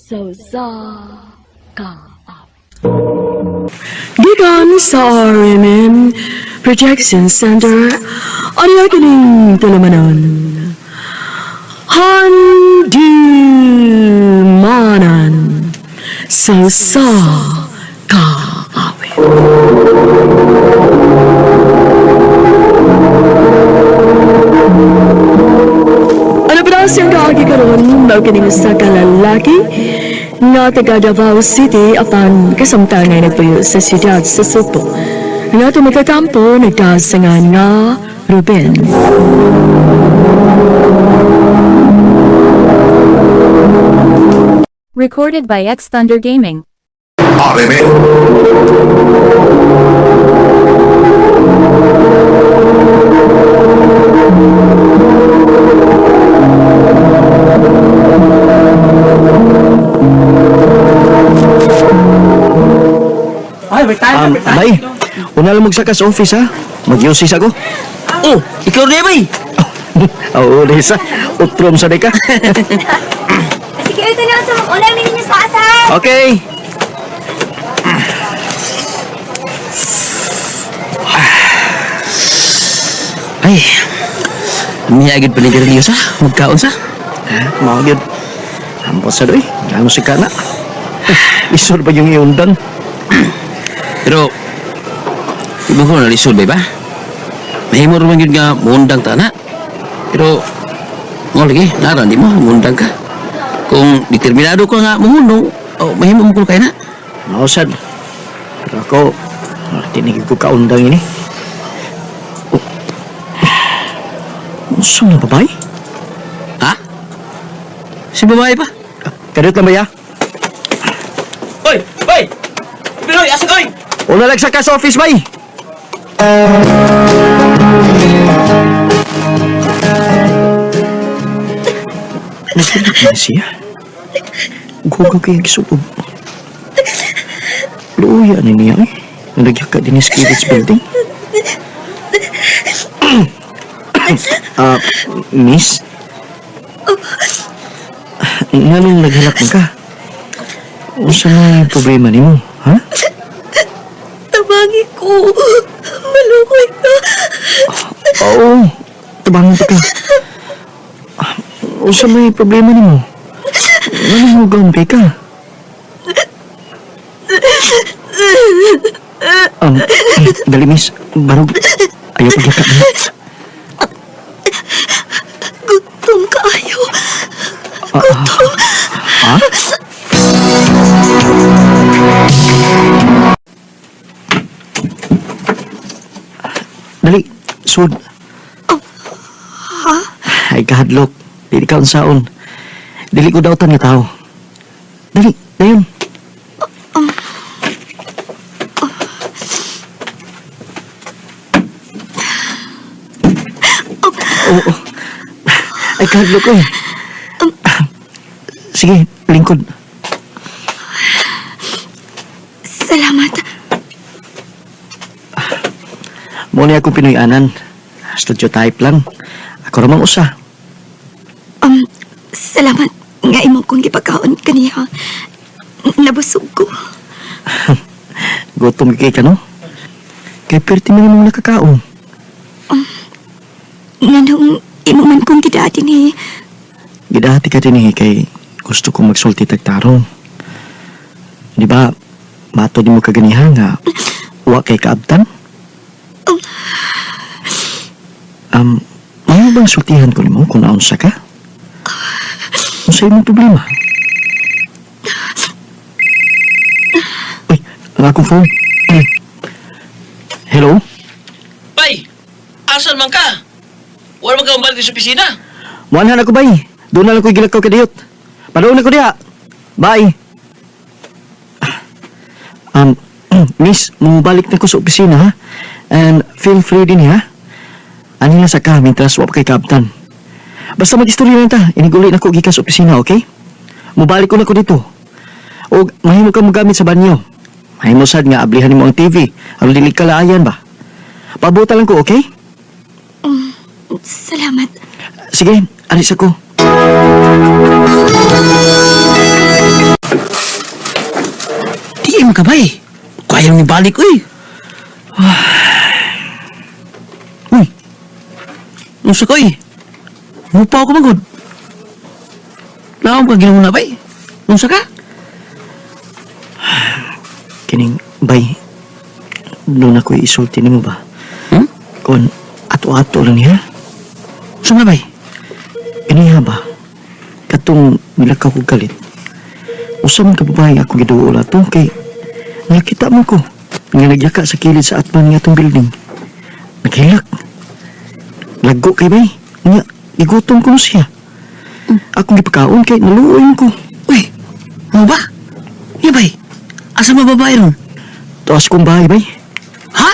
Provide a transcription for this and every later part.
So sa ka. Gikan sa RMN Projection Center, ano yung kining tulamanon? Handumanan sa kaawit. Ano ba na siyang kaagi karon daw kining sa kalalaki nga taga Davao City apan kasamtang nga nagpuyo sa siyudad sa Soto. Nga tumatatampo nagdasangan nga Ruben. Recorded by X Thunder Gaming. RMN. Bay, una lang magsaka sa office ha. Mag-usis ako. Oh, ikaw na bay. Oo, Lisa. Utrom sa ka. Sige, ito na sa ulam ninyo sa asa. Okay. Ay, miyagid pa ni Gerlios ha. Magkaon sa. Mau yun. Ampos sa doy. Ano si Kana? Isor pa yung iundan. Pero, iba ko na lisod bay ba? Mahimo naman yun nga mundang ta na. Pero, nga lagi, naran di mo, mundang ka. Kung determinado ko nga mahunong, oh, mahimo mo ko kaya na. Mausad. Pero ako, tinigil ko kaundang ini. Saan na babae? Ha? Si babae pa? Kadot lang ba ya? Oy! Oy! Pinoy, asa koy! Una lang sa office bay. Nagkilig na siya. Gugaw kaya gisuob. Luya na niya eh. Nalagyak ka din sa Kids Building. Miss? Nanong naghalak ka? Unsa may problema ni mo, ha? Tabangi ko. Malukoy ka. Oo, tabangan ka. Unsa may problema ni mo? Ano mo gawin kay ka? Dali miss, barog. Ayaw pagyaka na. Gutom kaayo. Ha? Dali, sud. Ay, kahadlok. Dili ka unsaon. Dili ko dautan nga tao. Dali, dayon. Oo. Ay, kahadlok ko eh. Sige, lingkod. Salamat. Muna akong Pinoy-anan. Studio type lang. Ako ramang usa. Salamat nga imo kong gipagkaon kaniya. Nabusog ko. Gutom kay ka, no? Kay perti man mong nakakaon. Nganong imo man kong gidati ni. Gidati ka din kay gusto kong magsulti tagtarong. Di ba, mato di mo kaganihan nga wa kay kaabtan? May bang sultihan ko nimo kung naunsa ka? Kung sa'yo mong problema? Uy, ang akong phone. Hello? Bay! Asan man ka? Wala man ka umbalik sa opisina? Muanhan ako bay. Doon na lang ko'y gilakaw kadiyot. Panoon ako diha. Bye. Miss, mabalik na ko sa opisina ha. And feel free din ha. Ani lang sa ka, mintras wap kay Kaptan. Basta mag-istorya lang ta. Iniguli na ko gikan sa opisina, okay? Mubalik ko na ko dito. O mahimo ka magamit sa banyo. Mahimo sad nga ablihan mo ang TV. Ang lilig kalaayan ba? Pabuta lang ko, okay? Salamat. Sige, alis ako. man ka ba eh? Kaya ni balik, uy. Uy. Nusa ko eh. Mupa ako magod. Laom ka ginawa na ba eh? Nusa ka? Kining, bay, doon ako isulti ni mo ba? Hmm? Kung ato-ato lang niya. Nusa na ba eh? Kaniha ba? Katong milakaw ko galit. Usam ka babae ako giduola to kay nakita mo ko nga nagyaka sa kilid sa atman nga atong building. Naghilak. Lago kay bay. Nga, igutom ko na siya. Akong gipakaon kay naluoy ko. Uy, ano ba? Iya ba eh? Asa mababae ron? Taas kong bahay bay. Ha?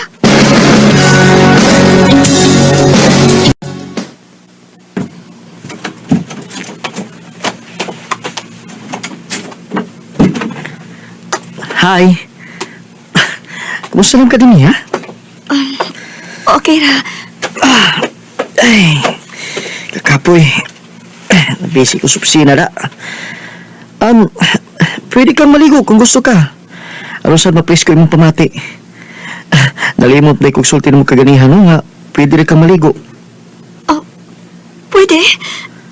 Hi. Kumusta lang ka din ha? Okay ra. Ay, kakapoy. Busy ko sa opisina da. Pwede kang maligo kung gusto ka. Ano saan mapis ko imong pamati? Nalimot na ikong mo kaganihan no nga. Pwede rin kang maligo. Oh, pwede?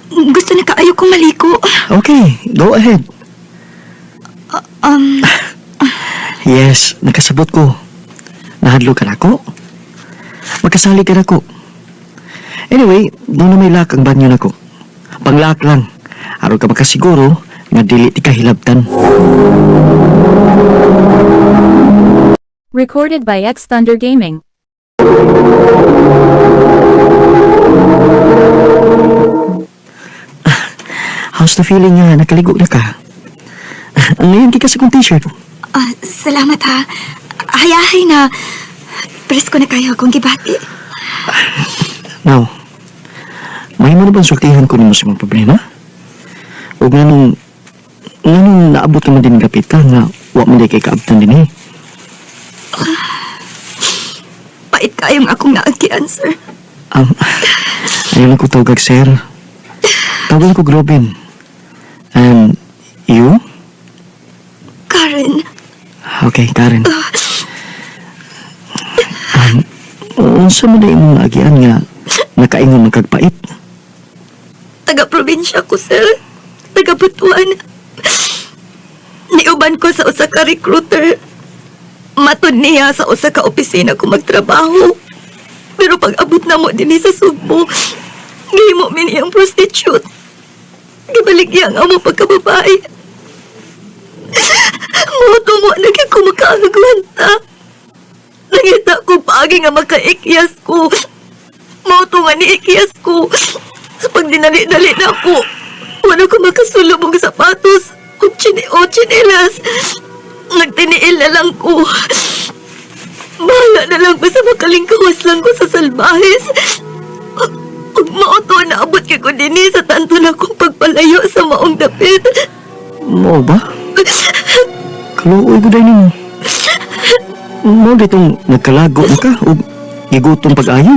Gusto na kaayo kong maligo. Okay, go ahead. Yes, nakasabot ko. Nahadlo ka na ako. Magkasali ka na ako. Anyway, doon na may lak ang banyo na ko. Panglak lang. Araw ka makasiguro nga dili ti kahilabtan. Recorded by X Thunder Gaming. How's the feeling nga nakaligo na ka? Ngayon kika sa kong t-shirt. Salamat ha. Hayahay na. Presko na kayo akong gibati. Now, may mo na bang sultihan ko nimo sa mga problema? O nga nung naabot ka man din kapit ka nga wa man di kay kaabtan din eh. Pait kayong akong naagian, sir. Ayun ko tawag, sir. Tawag ko Robin. And you? Karen, Okay, Karen. Unsa man na imong agian nga nakaingon magkagpait? taga-probinsya ko, sir. Taga-Butuan. Niuban ko sa usa ka recruiter. Matud niya sa usa ka opisina ko magtrabaho. Pero pag abot na mo din sa Sugbo, gihimo mi niyang prostitute. Gibaligya nga mo pagkababae. Moto mo lagi ko makakagwanta. Nangita ko pagi nga makaikyas ko. Moto nga niikyas ko. Sa pagdinali-dali na ko, wala ko makasulubong sapatos o chinelas. Nagtiniil na lang ko. Bahala na lang basta makalingkawas lang ko sa salbahis. Pag mauto na abot ka ko din sa tanto na kong pagpalayo sa maong dapit. Mo ba? Kaluoy ko dahil mo. Mo ditong nagkalago na ka o gigutong pag-ayo.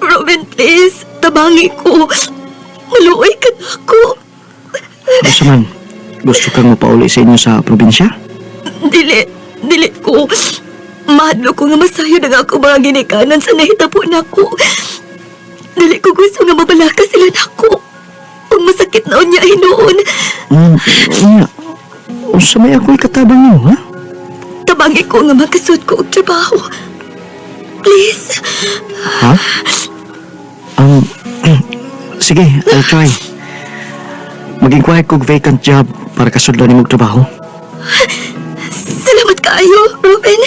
Robin, please. Tabangi ko. Maluoy ka na ako. Basta man, gusto kang mapauli sa inyo sa probinsya? Dili ko. Mahadlo ko nga masayo na nga ako mga ginikanan sa nahitabo na ko. Dili ko gusto nga mabalaka sila na ako. Pag masakit na unya hinoon. Nga. Sa may ako'y katabang niyo, ha? Tabangi ko nga makasud ko og trabaho. Please. Ha? Sige, I'll try. Mag-inquire kong vacant job para kasudlan ni mong trabaho. Salamat kaayo, Ruben.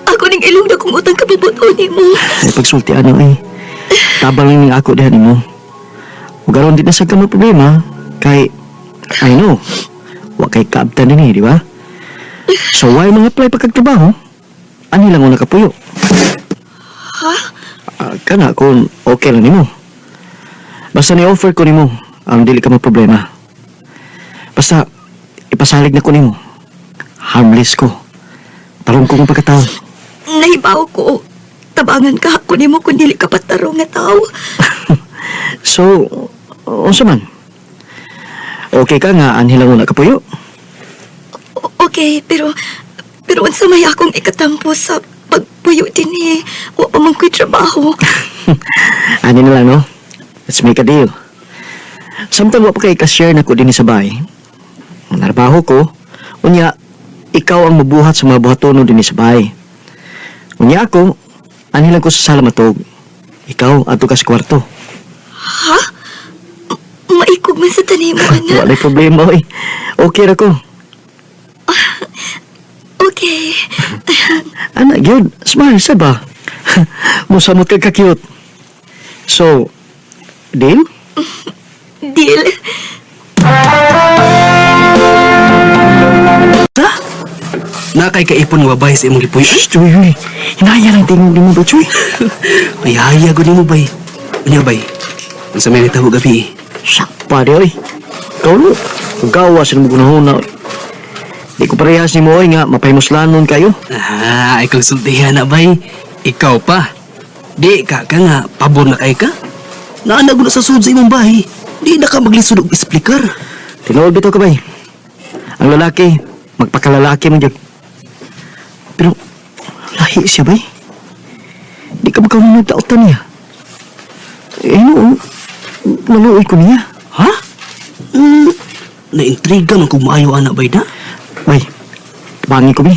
Ako ning ilong na kung utang kapabuton ni mo. Ay pagsulti ano eh. Tabang lang ng ako dihan mo. Huwag aron din na sa kamo problema. Kay, I know, wag kay kaabtan din eh, di ba? So why mga apply pagkagtrabaho? Ani lang mo nakapuyo. Ha? Kana kung okay lang nimo. Basta ni-offer ko nimo ang dili ka mo problema. Basta ipasalig na ko nimo. Harmless ko. Tarong ko ng pagkatao. Nahibaw ko. Tabangan ka ako ni mo kung dili ka patarong nga tao. So, unsa man? Okay ka nga anhila mo nakapuyo? Okay, pero unsa may akong ikatampo sa pagpuyo din eh. Wa pa man ko'y trabaho. Ano na lang, no? Let's make a deal. Samtang wa pa kay ka-share na ko din sa bahay. Ang narbaho ko, unya, ikaw ang mabuhat sa mga buhatono din sa bahay. Unya ako, anilang ko sa sala matog. Ikaw, ato ka sa kwarto. Ha? Maikog man sa tanim mo, anak. Wala problema, oy. Okay ra ko. Okay. Anak, yun, smile, sa ba? Musamot ka ka-cute. So, deal? Deal. Nakay kaipon nga bay sa imong gipuy. Shh, Chuy, huy. Hinaya lang tingin din mo ba, Chuy? Ay haya ko nimo bay. Unya bay. Unsa may nitaho gabi? Sakpa di, oy. Ikaw no, gawa sa mo gunahon na, oy. Di ko parehas ni mo, oy, nga, mapahimuslanon kayo. Ay kung sultihan na bay. Ikaw pa. Di ka nga pabor na kay ka. Naanag na sa sud sa imong bahay. Di na ka maglisod og explicar. Tinuod bitaw ka, bay. Ang lalaki, magpakalalaki mo dyan. Pero, lahi siya, bay. Di ka magkaunin nagtautan niya. Eh, no, naluoy ko niya. Ha? Naintriga man kung maayo anak bay na. Bay, tabangi ko, bay.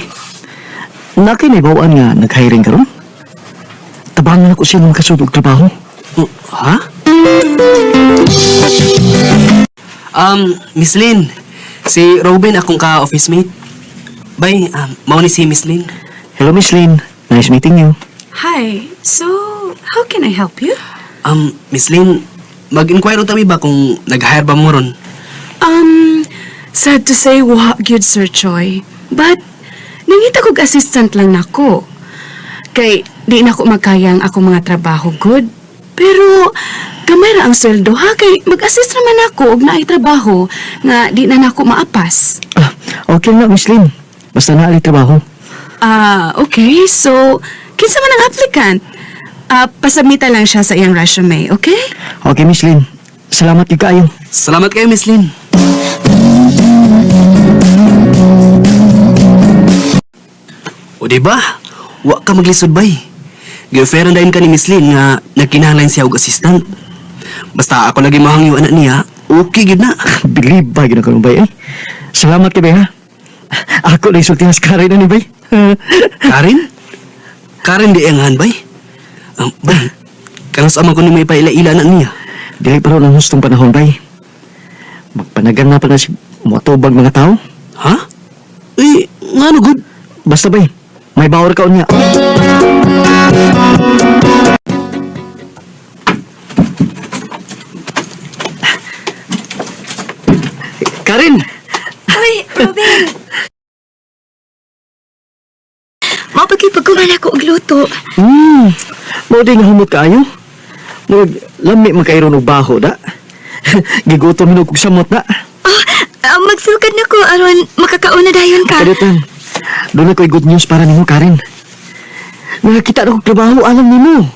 Nakay na ibawaan nga nag-hiring ka ron. Tabangan ako siya ng kasudog trabaho. Ha? Miss Lynn. Si Robin akong ka-office mate. Bay, mao ni si Miss Lynn. Hello, Miss Lynn. Nice meeting you. Hi. So, how can I help you? Miss Lynn, mag-inquire tabi ba kung nag-hire ba mo ron? Sad to say, wa gyud Sir Choi. But, nangita kog assistant lang nako. Kay, di na ko magkayang ako mga trabaho good. Pero, gamay ra ang sweldo ha. Kay, mag-assist naman ako og naay trabaho nga di na nako maapas. Okay na, Miss Lynn. Basta naali trabaho. Okay. So, kinsa man ang applicant? Pasabmita lang siya sa iyang resume, okay? Okay, Miss Lynn. Salamat yung kayo. Salamat kayo, Miss Lynn. O diba? Wa ka maglisod bay. Gi-offeran dayon ka ni Miss Lynn nga nagkinahanglan siya og assistant. Basta ako lagi mahangyo anak niya, okay gid na. Believe ba yun ako bay, eh? Salamat ka, bay, ha? Ako na isulti na sa karay na ni bay. Karin? Karin di ang bay. Bay, kanang sama ko ni may paila-ila anak niya. Dili pa rin ang hustong panahon, bay. Magpanagan na pa na si matubag mga tao. Ha? Eh, nga no good. Basta, bay, may bawar ka niya. Karin! Hoy, Robin. Mapagkipagkuman ako og luto. Mo di nga humot kaayo. Mo lami makairon og baho da. Gigutom hinog kog samot na. Magsukad na ko aron makakauna dayon ka. Kaditan. Doon ako'y good news para nimo, Karin. Nakakita na kong trabaho alam nimo.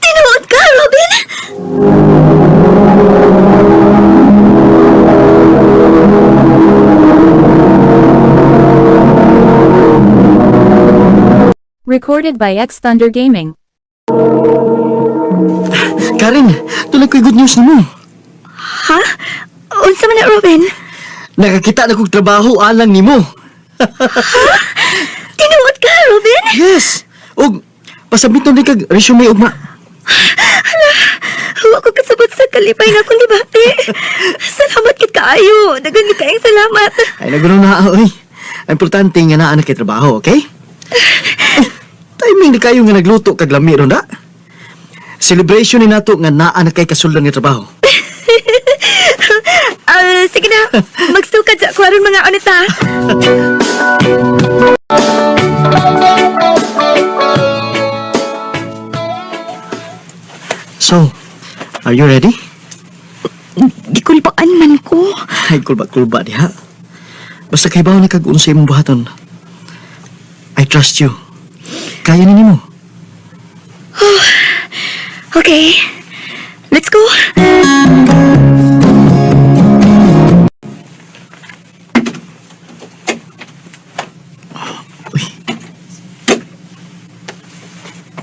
Tinuod ka, Robin? Recorded by X Thunder Gaming. Karin, doon ako'y good news nimo. Ha? Unsa man na, Robin? Nakakita na kong trabaho alang nimo. Tinuod ka, Robin? Yes. Og pasabiton din kag resume ugma. Huwag ko kasabot sa kalipay nga akong libati. Salamat kit kaayo. Dagan ni kaayong salamat. Ay nagulo na oy. Ang importante nga naa na kay trabaho, okay? Timing di kayo nga nagluto kag lami ron da. Celebration ni nato nga naa na kay kasuldan nga trabaho. Sige na. Magsukad sa akwaron mga onita. So, are you ready? Gikulbaan man ko. Ay, kulba diha. Basta kay bawo na kag unsay imong buhaton. I trust you. Kaya ni nimo. Okay. Let's go.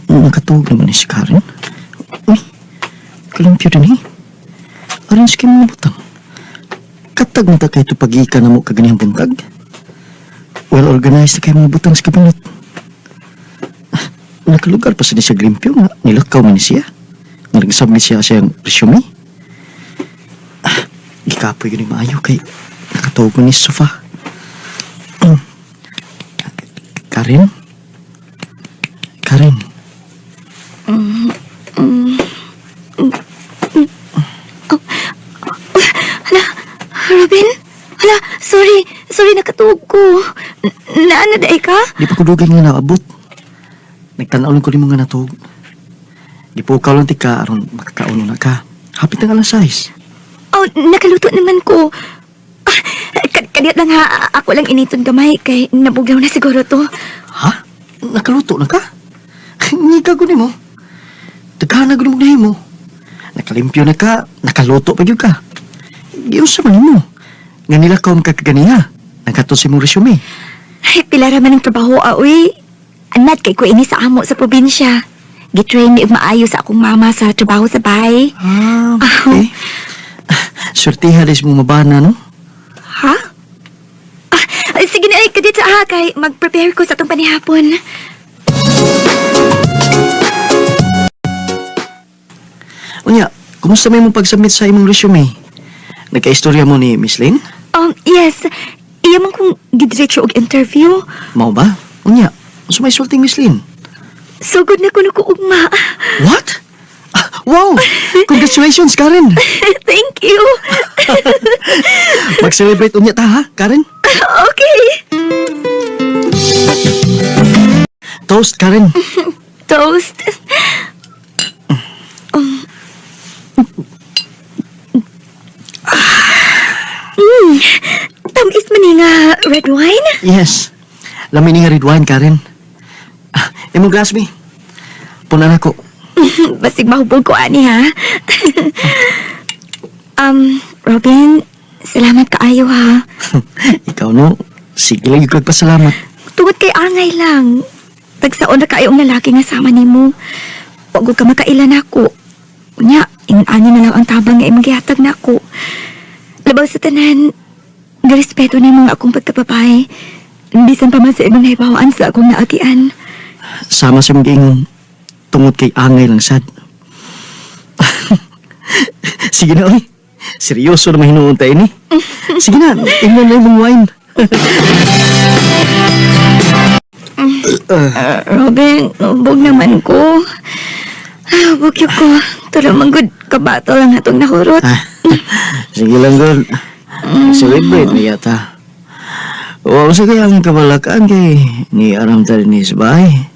Nakatuog naman ni si Karen. Uy, kalimpyo din eh. Arin sa mga butang. Katag na ta kayo ito pag-iika na mo kaganihang buntag. Well organized na kayo mga butang sa kabinet. Nakalugar pa sa ni siya grimpyo nga nilakaw man ni siya. Nga nagsabli siya siyang resume. Ikapoy yun yung maayo kay nakatuog man ni sa sofa. Karen? Karen? Robin? Hala, sorry. Sorry, nakatuog ko. Naana daay ka? Di pa ko dugay nga naabot. Nagtanaw lang ko ni mga natug. Di po ikaw lang tika aron makakauno na ka. Hapit na alas 6. Oh, nakaluto naman ko. Kadiyat lang ha, ako lang initon gamay kay nabuglaw na siguro to. Ha? Nakaluto na ka? Nika ko ni mo. Daghan na gulong na mo. Nakalimpyo na ka, nakaluto pa yun ka. Giyon sa man mo. Nga nila kaon ka kaganiya. Nagkato si mong resume. Ay, pila raman ng trabaho, aoy. Anad kay ko ini sa amo sa probinsya. Gitrain ni maayo sa akong mama sa trabaho sa bahay. Ah, okay. Swertiha des mong mabana, no? Ha? Ay, sige na, ay, kadit sa aha kay mag-prepare ko sa itong panihapon. Unya, kumusta may mong pag-submit sa imong resume? Nagka-istorya mo ni Miss Lynn? Yes. Iya man kong gidiretso og interview. Mao ba? Unya, so may sulting Miss Lynn? Sugod na kuno ko ugma. What? Ah, wow! Congratulations, Karen! Thank you. Mag-celebrate unya ta, ha, Karen? Okay. Toast, Karen. Toast. Tamis man ni nga red wine? Yes. Lamin nga red wine, Karen. Ah, imong glass, mi. Punan ako. Basig mahubog ko ani ha. Robin, salamat kaayo ha. Ikaw, no? Sige lang yung kagpasalamat. Tungod kay angay lang. Tagsaon na kayong lalaki nga sama nimo. Wag ko ka makailan ako. Unya, inani na lang ang tabang nga imong gihatag nako. Labaw sa tanan, garespeto ni mga akong pagkapapay. Bisan pa man sa imong naibawaan sa akong naagian. Sama sa mga ingon, tungod kay angay lang sad. Sige na, oy. Seryoso na mahinuuntay ni. Sige na, tingnan na yung wine. Robin, ubog naman ko. Ubog yun ko. Tula manggod, kabato lang atong nahurot. Ah, sige lang, girl. Celebrate na yata. Wow, sa kaya ang kabalakan kay ni Aram ni sa bahay.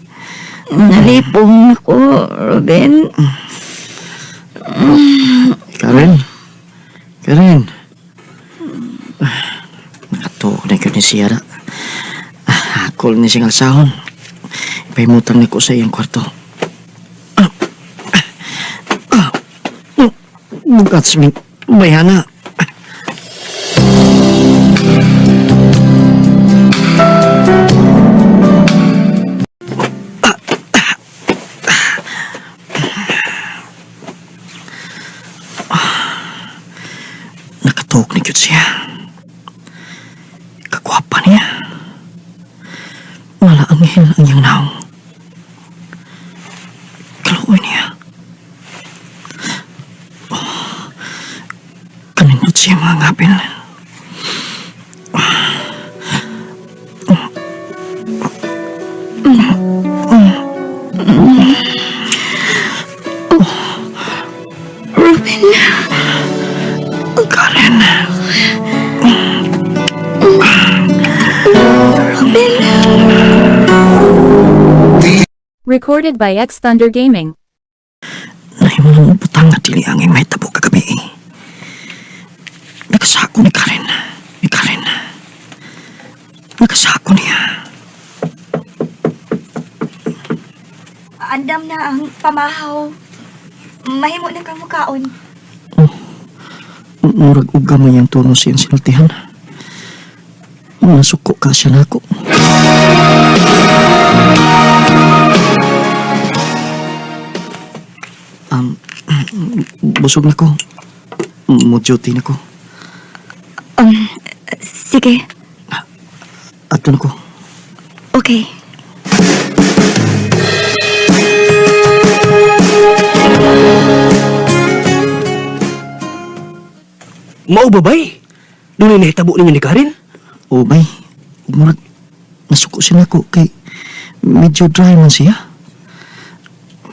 Nalipong ako, Robin. Karen? Karen? Nakatuog na yun ni Sierra. Hakol ni siyang alsahon. Ipahimutang ni ko sa iyang kwarto. Bukat sa mga bayana. Nakatuog na yun siya. Kagwapa niya. Malaanghel ang iyang naong. Kaluoy niya. Kanindot siya mga ngapil. Karen. Recorded by X Thunder Gaming. Nahimulang butang na tili ang may tabo kagabi. Nakasako ni Karen. Ni Karen. Nakasako niya. Andam na ang pamahaw. Mahimo na kang mukaon. Murag uga mo yung tono siyang sinultihan. Nasuko ka siya na ako. Um, busog na ko. Mo-duty na ko. Sige. Ato na ko. Okay. Mao ba bay? Doon nahitabo ninyo ni Karen? O bay, murag nasuko siya nako kay medyo dry man siya.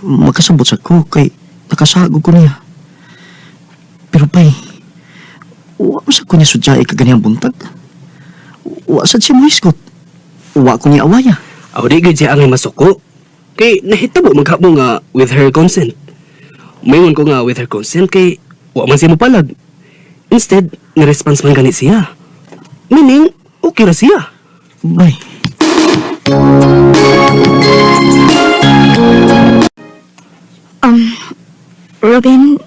Makasabot sa ko kay nakasagog ko niya. Pero bay, wa mo sa ko niya sudyay kaganiyang buntag. Wa sad siya muiskot. Wa ko niya awaya. Aw di gid siya ang masuko. Kay nahitabo maghabo nga with her consent. Mayon ko nga with her consent kay wa man siya mopalag. Instead, ni-response man ganit siya. Meaning, okay ra siya. Bay, Robin,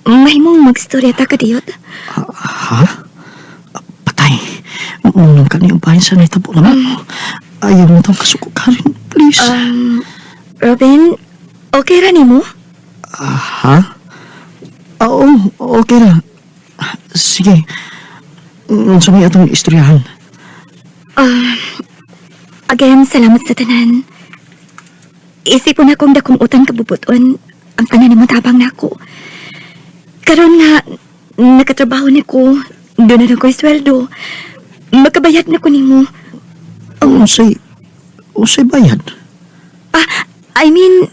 may mong magstorya ta ka diyot? ha? Patay. Munang ka niyong bahin sa nahitabo naman. Ayaw mo itong kasuko Karen, please. Robin, okay ra nimo? Ha? Oo, okay na. Sige. Sumay atong istoryahan. Again, salamat sa tanan. Isipon akong dakong utang kabubuton ang tanan nimo tabang nako. Karon nga, nakatrabaho na ko, doon na ko'y sweldo. Makabayad na ko nimo. Usay bayad. I mean,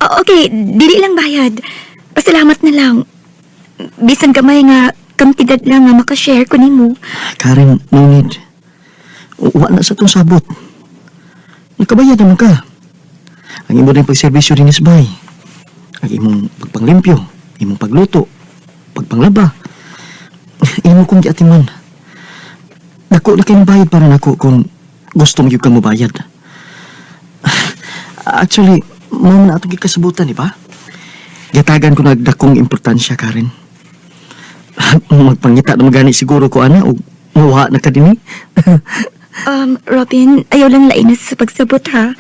okay, dili lang bayad. Pasalamat na lang. Bisan kamay nga, kantidad lang nga makashare ko nimo. Karen, no need. Uwa na sa itong sabot. Nakabayad naman ka. Ang imo na yung pagservisyo rin is bay. Ang imong pagpanglimpyo, imong pagluto, pagpanglaba. Imo kong giatiman. Dako na kayong bayad para nako kung gusto mo yung kang mabayad. Actually, mo na itong gikasabutan, di ba? Gatagan ko nagdakong importansya, Karen. Magpangita na magani siguro ko, ana, o mawa na ka din eh. Robin, ayaw lang lainas sa pagsabot ha.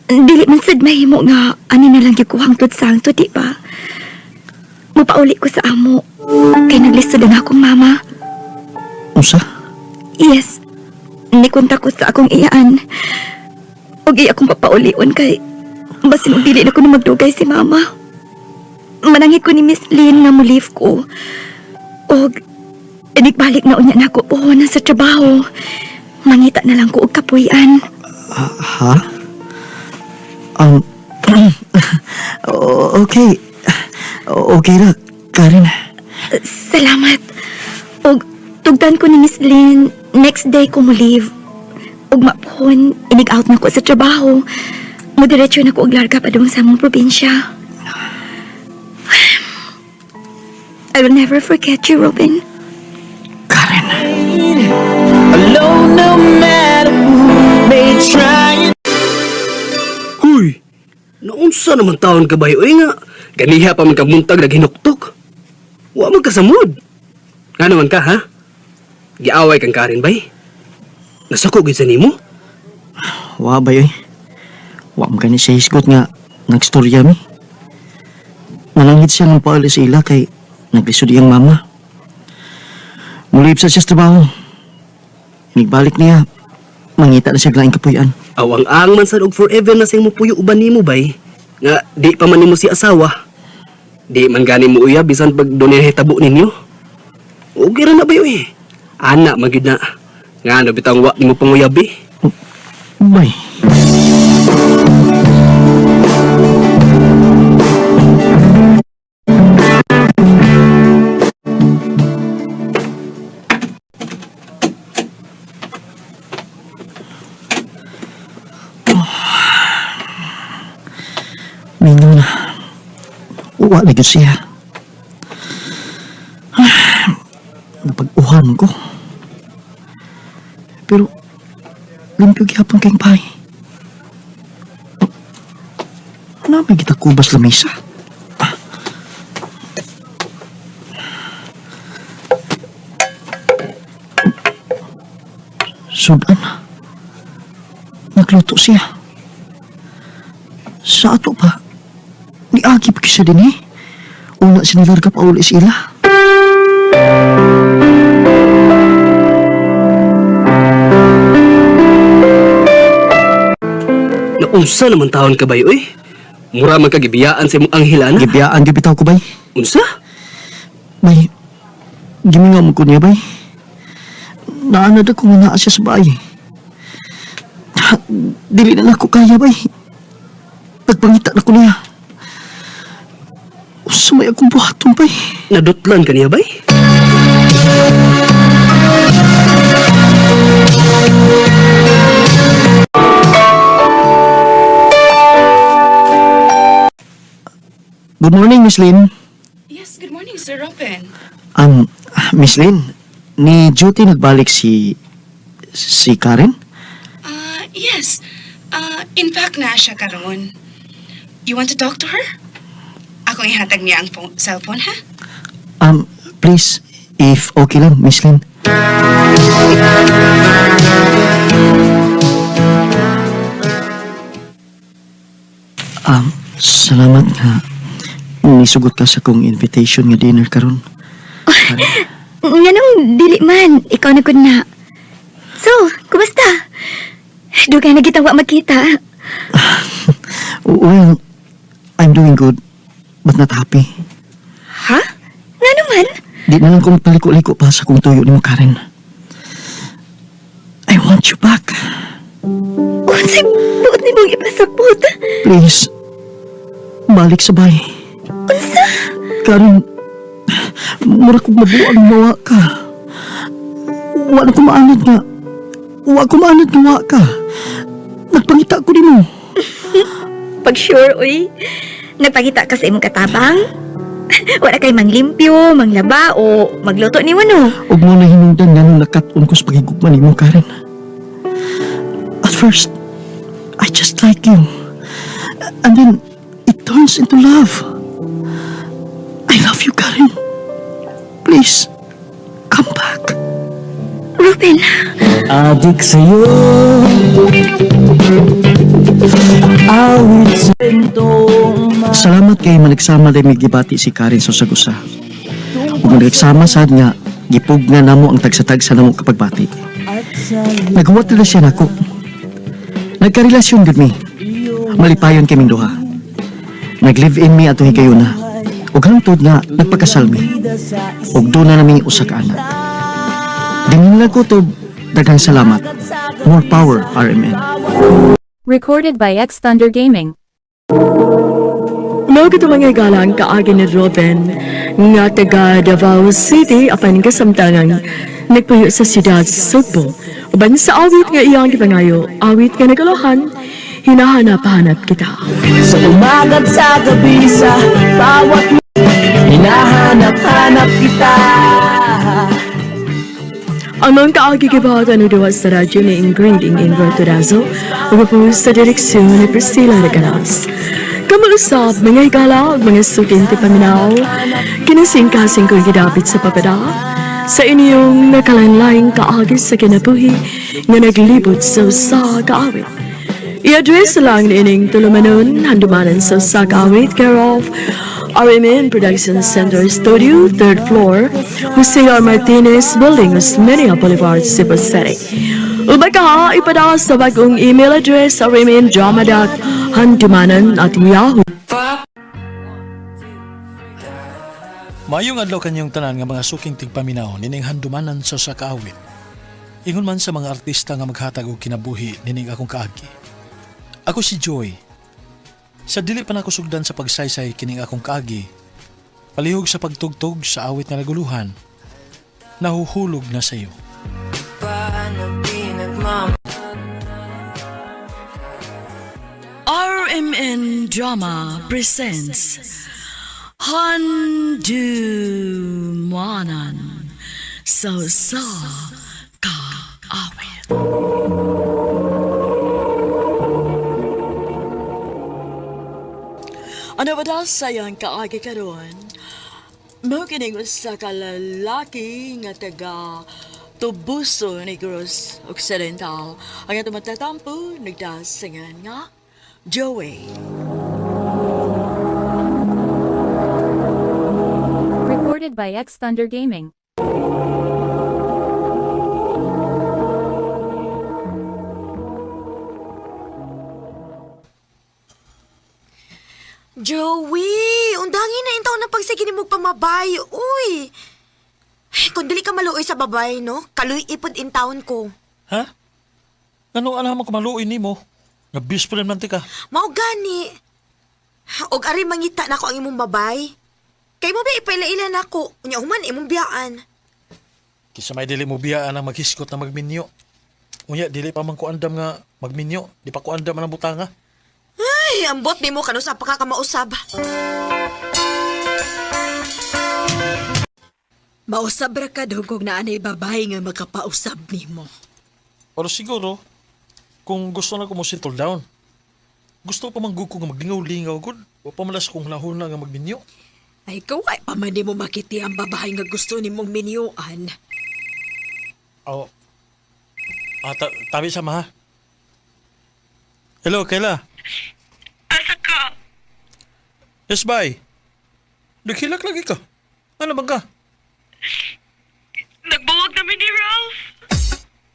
Dili man sad mahimo nga ani na lang gikuhang tudsangto, di ba? Mapauli ko sa amo. Kay naglisod ang akong mama. Usa? Yes. Nikunta ko sa akong iyaan. Og iya akong papaulion kay basin og dili na ko na magdugay si mama. Manangit ko ni Miss Lynn nga mo leave ko. Og inigbalik na unya na ako na sa trabaho. Mangita na lang ko og kapuy-an. Ha? Okay. Okay ra, Karen. Salamat. Og tugdan ko ni Miss Lynn, next day ko mo leave. Og mapon, inig-out na ko sa trabaho. Mudiretso na ko og larga pa doon sa among probinsya. I will never forget you, Robin. Karen. Alone, no matter who may try. Huy! Naunsa naman taon ka ba oy nga? Ganiha pa man ka muntag naghinuktok. Wa man ka sa mood. Nga naman ka, ha? Giaway kang Karen bay? Nasako gid sa nimo? Wa ba yoy? Wa mo gani siya isgot nga nagstorya mi. Manangit siya ng paali sa ila kay naglisod iyang mama. Mulib sa siya sa trabaho. Nigbalik niya. Mangita na siya glaing kapuyan. Awang-ang man sad og forever na sing mupuyo uban nimo bay. Nga di pa man nimo si asawa. Di man gani mo uya bisan pag dunay hitabo ninyo. Okay ra na ba yoy? Ana magid na. Nga ano bitang wa nimo panguyabi. Bay. Mingo na. Uwa na yun siya. Napag-uhan ko. Pero, limpyo gihapon kayong pahay. Ano may kita kubas la mesa? Sudan. Nagluto siya. Sa ato pa. Niagi pa siya din eh. Una sinilarga pa ulit sila. Naunsa naman taon ka ba eh? Mura man kagibiyaan sa imong anghilana. Gibiyaan gibitaw ko bay. Unsa? Bay, gimingaw mo ko niya bay. Naanad ako nga naa siya sa bahay. Dili na ako kaya bay. Nagpangita na ko niya. Sumay akong buhaton bay. Nadutlan ka niya bay? Good morning, Miss Lynn. Yes, good morning, Sir Robin. Miss Lynn, ni duty nagbalik si Karen? Yes. In fact, na siya karon. You want to talk to her? Ako ihatag niya ang cellphone, ha? Please, if okay lang, Miss Lynn. Salamat nga. Nisugot ka sa kong invitation nga dinner karon. Nganong dili man, ikaw na gud na. So, kumusta? Dugay na kitang wa magkita. Well, I'm doing good, but not happy. Ha? Nga naman? Di na lang ko paliko-liko pa sa kong tuyo ni mo, Karen. I want you back. Unsay buot ni mong ipasapot? Please, balik sa bahay. Unsa? Karen, mura kong mabuang mawa ka. Wala ko maanad nga. Wa ko maanad nga wa ka. Nagpangita ko din mo. Pag sure, uy. Nagpakita ka sa imong katabang? Wala kay manglimpyo, manglaba, o magluto ni Wano. Huwag mo na hinungdan nga nung nakat-on ko sa pagigugman ni mo, Karen. At first, I just like you. And then, it turns into love. I love you, Karen. Please, come back. Ruben, Adik sa'yo. Awit sa bentong Salamat kay managsama din may gibati si Karen sa sagusa. Kung managsama sad nga, gipug nga namo ang tagsa-tagsa namo kapag bati. Naghuwat na siya nako. Nagkarelasyon gud mi. Malipayon kaming duha. Nag-live-in mi ato kayo na. Ug hangtod nga nagpakasal mi. Ug doon na nami usa ka anak. Dingin ko to daghang salamat. More power, RMN. Recorded by X Thunder Gaming. Mao kito mga galang kaagi ni Robin nga taga Davao City apan kasamtangan nagpuyo sa siyudad Subo. Uban sa awit nga iyang gipangayo, awit nga nagalohan, hinahanap-hanap kita. Sa umaga't sa gabi sa bawat hinahanap-hanap kita. Ang mga kaagi kibawatan udawa sa radyo ni Ingrid Ingrid Torazo, ug sa direksyon ni Priscilla Regalas. Kamuusap, mga igala, mga sukinti paminaw, kinasing-kasing ko gidapit sa papada, sa inyong nakalanlaing kaagi sa kinabuhi nga naglibot sa usa kaawit. I-address lang ni ining tulumanon, handumanan sa usa kaawit, care of RMN Production Center Studio, 3rd floor, Jose R. Martinez Building, Osmeña Boulevard, Cebu City. Ubay ka, ipadala sa bagong email address rmndrama.handumanan@yahoo. Maayong adlaw kanyang tanan nga mga suking tigpaminaw nining handumanan sa kaawit. Ingon man sa mga artista nga maghatag og kinabuhi nining akong kaagi. Ako si Joy. Sa dili pa nako sugdan sa pagsaysay kining akong kaagi, palihog sa pagtugtog sa awit nga naguluhan, nahuhulog na sa iyo. RMN Drama presents Handumanan sa kaawit. Ano ba daw sayang kaagi karon? Mao kining usa ka lalaki nga taga Tubuso Negros Occidental ang atong matatampo nagdasingan nga Joey. Recorded by X Thunder Gaming. Joey, undangin na intaw na pagsige ni mo pamabay. Uy. Ay, kung dili ka maluoy sa babay, no? Kaluy ipod in town ko. Ha? Ano alam mo kumaluin ni mo? Nabis pa naman ka. Mao gani. Og ari mangita na ko ang imong babay. Kay mo ba ipaila-ila na ko? Unya human imong biyaan. Kisa may dili mo biyaan ang maghiskot na magminyo. Unya, dili pa man ko andam nga magminyo. Di pa ko andam ang butanga. Ay, ambot ni mo kano sa pakakamausab. Mausab ra ka dugog na anay babae nga makapausab nimo. Pero siguro, kung gusto na ko mo settle down, gusto pa manggug ko nga maglingaw-lingaw gud. O pamalas kong lahon na nga magminyo. Ay, kaway pa man di mo makiti ang babae nga gusto ni mong miniyuan. Oh. Tabi sama ha. Hello, Kayla. Asa ka? Yes, bye. Naghilak lagi ka. Ano bang ka? Nagbuwag namin ni Ralph.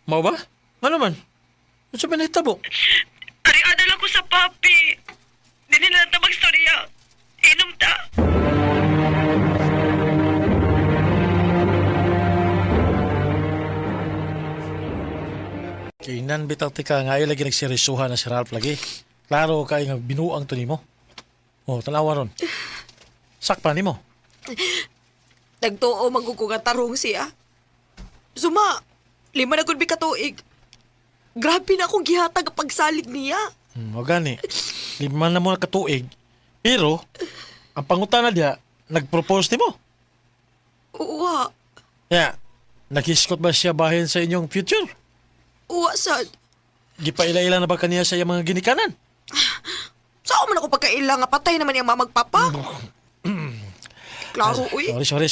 Mau ba? Ano man? Ano sa pinahitabo? Ari-adal ako sa papi. Dili na ta magstorya. Inom ta. Kainan bitaw tika nga ay lagi nagsiresuhan na si Ralph lagi. Klaro kay nga binuang to nimo. Oh, tanawa ron. Sakpa nimo. Nagtuo magkukuga tarong siya. Suma, 5 na gud bi katuig. Grabe na akong gihatag ang pagsalig niya. O gani. Lima na mo na katuig. Pero, ang pangutana diya, nag-propose nimo. Uwa. Yeah. Nag-iskot ba siya bahin sa inyong future? Uwa sad. Gipaila-ila na ba kaniya sa iyang mga ginikanan? Saan man ako pagkaila nga patay naman yung mamagpapa? Klaro, uy. Sorry.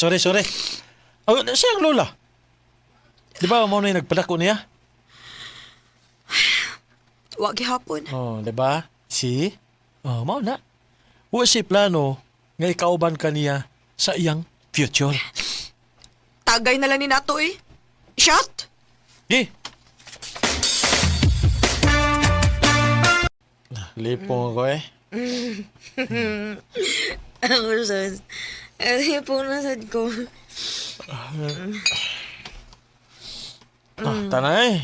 Oh, siya ang lola. Di ba mo na yung nagpadako niya? Wag gihapon. Oh, di ba? Si? Oh, mao na. Wa si plano nga ikauban kaniya sa iyang future. Tagay na lang ni nato eh. Shot? Gi. Lipong ako eh. Ako sad. Po na sad ko. Tanay.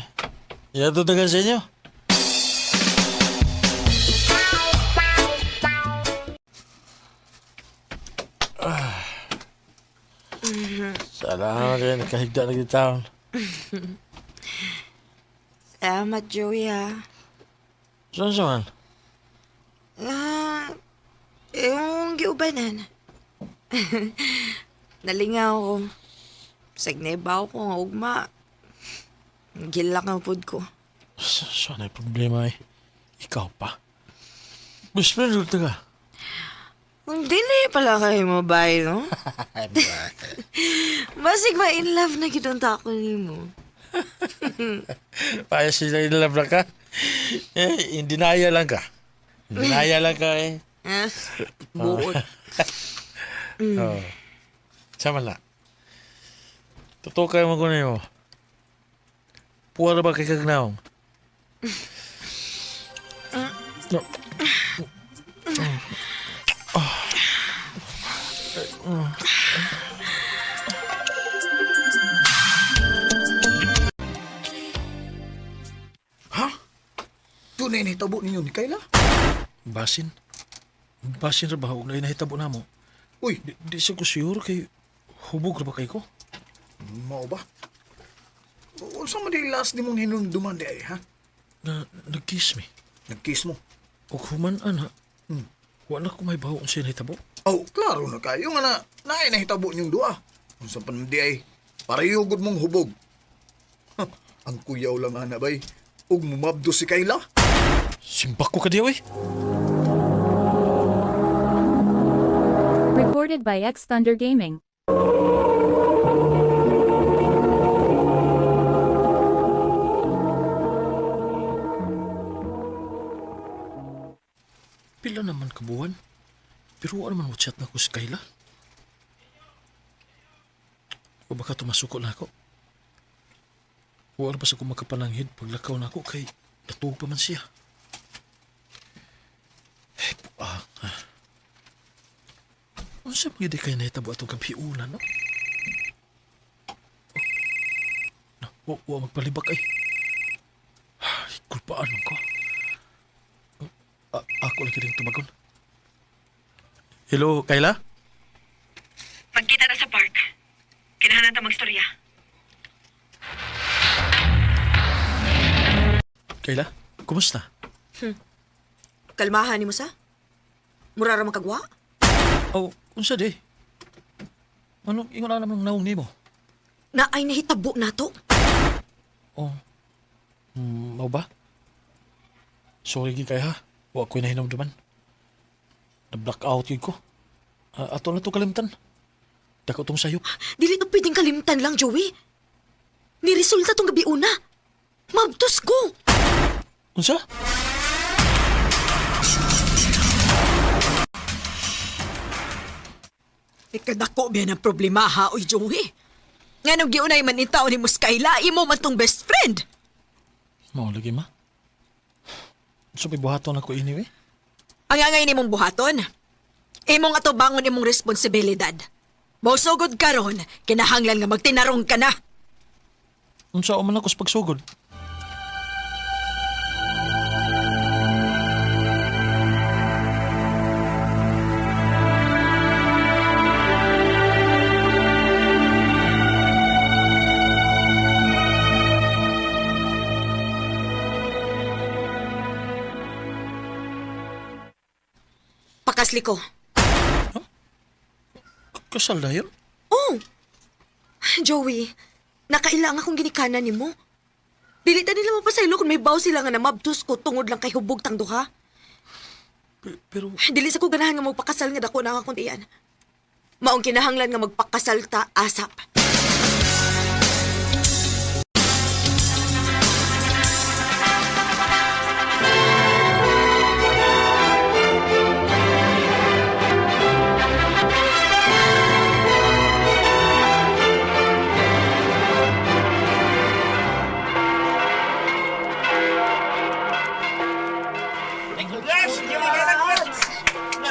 Yato taga sa inyo. Salamat rin. Nakahigda na kita. Salamat, Joey, ha. Saan? Yung giubanan. Nalingaw ko. Sagnebaw ko nga ugma. Gilak ang food ko. Saan ay problema eh? Ikaw pa. Best friend ulit ka. Ang dili pala kayo mabay, no? Basig ba in love na kitang tako ni mo? Paya sila in love lang ka? In denial lang ka. In denial lang ka eh. Buot. Oh. Sama na. Totoo kayo magunay mo. Puwa na ba kay kagnaong? No. Tunay na hitabo ninyo ni Kayla? Basin? Basin ra ba? Huwag na inahitabo na mo. Uy, Di siya ko sure kay hubog ra ba kay ko? mao ba? Unsa man di last di mong hinumduman di ay, ha? Na nag-kiss me. Nag-kiss mo. O human ana. Wala ko may baho siya nahitabo. Oh, klaro na kayo nga naay na hitabo niyong dua. Unsa pa man di ay, parayugod mong hubog. Ha, ang kuyaw lang ana bay. Ug mumabdo si Kayla. Simbak ko ka diyaw eh. Recorded by X Thunder Gaming. Pila naman kabuhan. Pero ano man mo chat na ko si Kayla? O baka tumasuko na ako. Wala pa sa kong makapananghid paglakaw na ako kay natuog pa man siya. Ay, buang. Ano siya mga di kayo nahitabo atong kapiulan, no? Wa magpalibak ay. Ay, kulpaan lang ko. Ako lagi rin tumagon. Hello, Kayla? Magkita na sa park. Kinahanan ta magstorya. Kayla, kumusta? Kalmahan ni mo sa? Murara makagwa? Oh, unsa di? Ano, ingon na naman naong nimo? Na ay nahitabo na to. Oh, mau ba? Sorry gi kay ha. Wa ko'y nahinamduman. Na-blackout yun ko. Ato na to kalimtan. Dako tong sayop. Dili to pwedeng kalimtan lang, Joey. Niresulta tong gabi una. Mabtos ko. Unsa? Ikadako biya ng problema ha, oy Joey. Nga nung giunay man itaw ni Muskayla, imo man tong best friend. Mao lagi ma. So buhaton ako anyway. Ang angay ni mong buhaton. Imong ato bangon imong responsibilidad. Mausugod karon, kinahanglan nga magtinarong ka na. Unsa o man ako sa pagsugod? Pakasli ko. Kasal na yun? Oh! Joey, nakailang akong ginikanan ni mo. Dilitan nila mapasaylo kung may baw sila nga na mabtus ko tungod lang kay hubog tang duha. Pero, Dili sa ko ganahan nga magpakasal nga dako na akong tiyan. Maong kinahanglan nga magpakasal ta asap.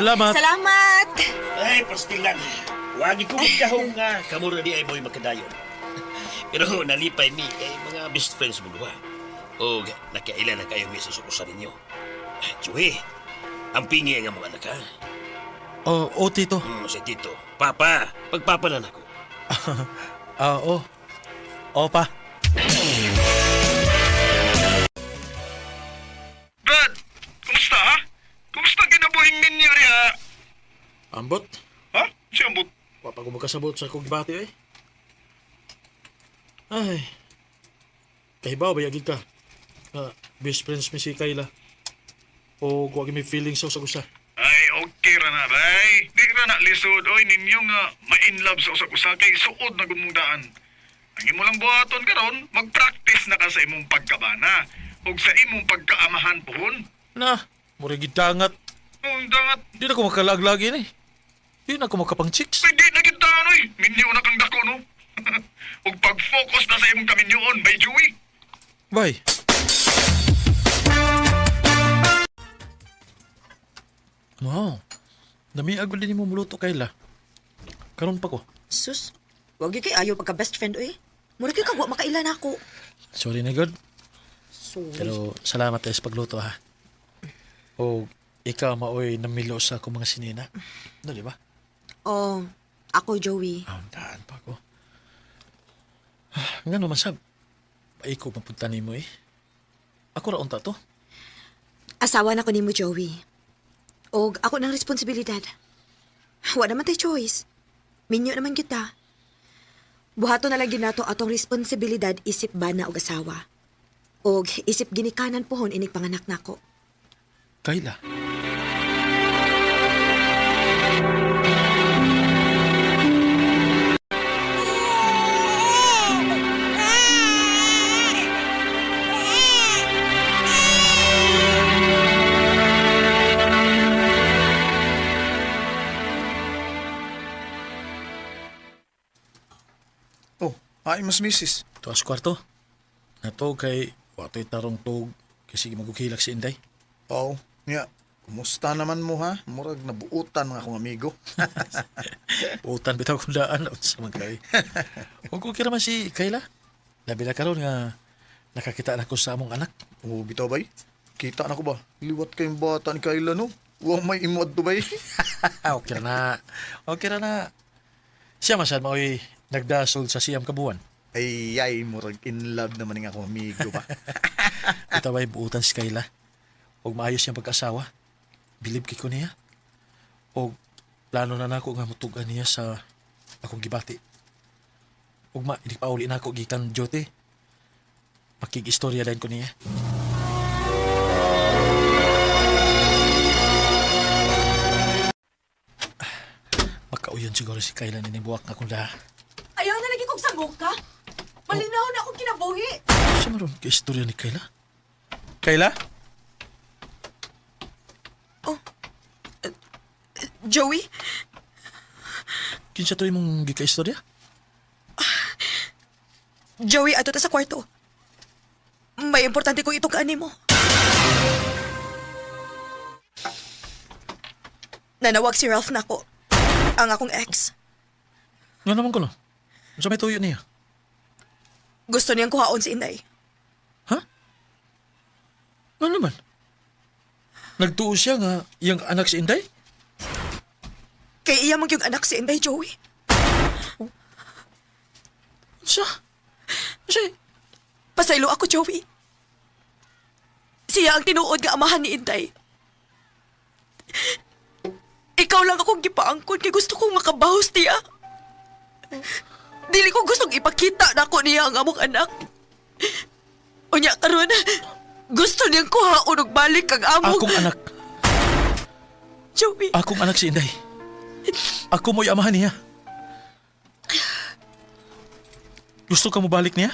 salamat. Salamat! Ay, pastilan. Wagi ko magkahong nga. Kamura di ay mo'y makadayon. Pero nalipay mi kay mga best friends mo duha. O nakailan na kayo mi sa sukusan ninyo. Joey, ang pingi nga mga anak ha. Oh, tito. Si Tito. Papa, pagpapalan ako. Pa. Brad, kumusta ha? Kumusta ginabuhing ninyo riya? Ambot. Ha? Si Ambot? Papa ko magkasabot sa kong gibati eh. Ay. Kahibaw ba yagid ka? Best friends mi si Kayla. O kuwagi may feelings sa usa. Ay, okay ra na, bay. Di ra na lisod. Oy, ninyo nga ma-inlove sa usak-usa kay suod na gumudaan. Ang imo lang buhaton karon, mag-practice na ka sa imong pagkabana ug sa imong pagkaamahan pohon. Na, murigid dangat. Ang dangat. Di na ko makalaglagi ni. Di na ko makapang chicks. Pwede na kita, oy. Minyo na kang dako, no? ug pag-focus na sa imong kaminyoon, bay Joey. Bye. Wow. Damiag din mo muluto Kayla. Karon pa ko. Sus, wag yun kay ayaw pagka-best friend, oy. Mura kay kagwa makailan ako. Sorry na God. Sorry. Pero salamat tayo sa pagluto ha. O ikaw maoy namilo sa akong mga sinina. No, di ba? Oh, ako, Joey. Daan pa ako. Nga naman sab. Paiko mapunta ni mo eh. Ako ra unta to. Asawa na ko ni mo, Joey. Og ako ng responsibilidad. Wa naman tayo choice. Minyo naman kita. Buhato na lang ginato atong responsibilidad isip bana og asawa. Og isip ginikanan pohon inig panganak nako. Kayla. Oh, ay mas misis. Tuwas kwarto. Nato kay wato'y tarong tog kasi magukilak si Inday. Oo, niya. Kumusta naman mo ha? Murag nabuutan ng akong amigo. Utan bitaw kung daan sa magkay. Huwag ko kira man si Kayla. Labi na karon nga nakakita na ko sa among anak. Oo, bitaw bay. Kita na ko ba? Liwat kayong bata ni Kayla no? Huwag may imod to bay. Okay ra na. Okay ra na. Siya masan mao'y nagdasol sa siyam kabuan. Ay, murag in love naman ng akong amigo ba? Ito ba'y buutan si Kayla? Huwag maayos siyang pag-asawa. Bilib ko niya. O plano na nako nga mutugan niya sa akong gibati. Huwag hindi pa uli na ako gikan jote. Makikistorya din ko niya. Makauyon siguro si Kayla ninibuwak na kung lahat. Ayaw na lagi kong sangok ka. Malinaw na akong kinabuhi. Siya maroon ka istorya ni Kayla? Kayla? Joey? Kinsa to imong gika-istorya? Joey, ato ta sa kwarto. May importante kong itong kaani mo. Nanawag si Ralph na ako. Ang akong ex. Nga naman ko no. Sa may tuyo niya. Gusto niyang kuhaon si Inday. Ha? Nga naman? Nagtuo siya nga yung anak si Inday? Kay iya mang yung anak si Inday, Joey. Siya? Siya? Pasaylo ako, Joey. Siya ang tinuod nga amahan ni Inday. Ikaw lang akong gipaangkon kay gusto kong makabahos niya. Dili ko gustong ipakita na ako niya ang among anak. Unya karon, gusto niyang kuhaon og balik ang among... Akong anak. Joey. Akong anak si Inday. Ako mo'y amahan niya. Gusto ka mo balik niya?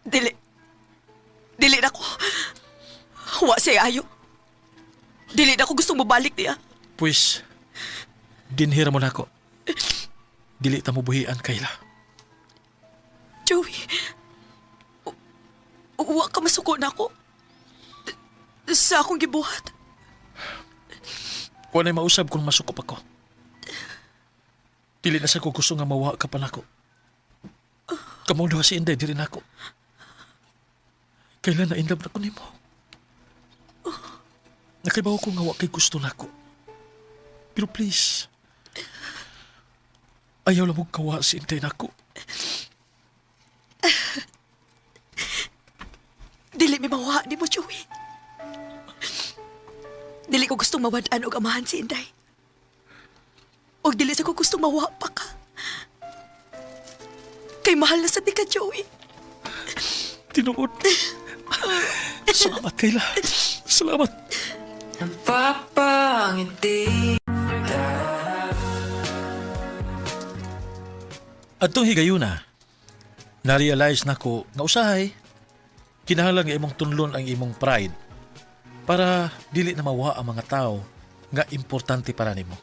Dili. Dili na ko. Wa siya ayo. Dili na ko gustong mabalik niya. Pues, dinhira mo na ako. Dili ta mo buhian, Kayla. Joey. Wa ka masuko na ako. Sa akong gibuhat. Kung ana'y mausab kung masukop ako. Dili na sa ko gusto nga mawa ka pa nako. Kamong duha si Inday, dili na ako. Kailan na in love na ko nimo. Nakaibaw ko nga wa kay gusto nako. Pero please, ayaw lang mong kawa si Inday nako. Dili mi mawa ni mo, Joey. Dili ko gustong mawadaan og amahan si Inday. Og dili sa ko gustong mawa pa ka. Kay mahal na sa di ka, Joey. Tinuod. Salamat, Kayla. Salamat. Atong higayuna, na-realize na ko nga usahay, kinahanglan nga imong tunlon ang imong pride para dili na mawa ang mga tao nga importante para nimo.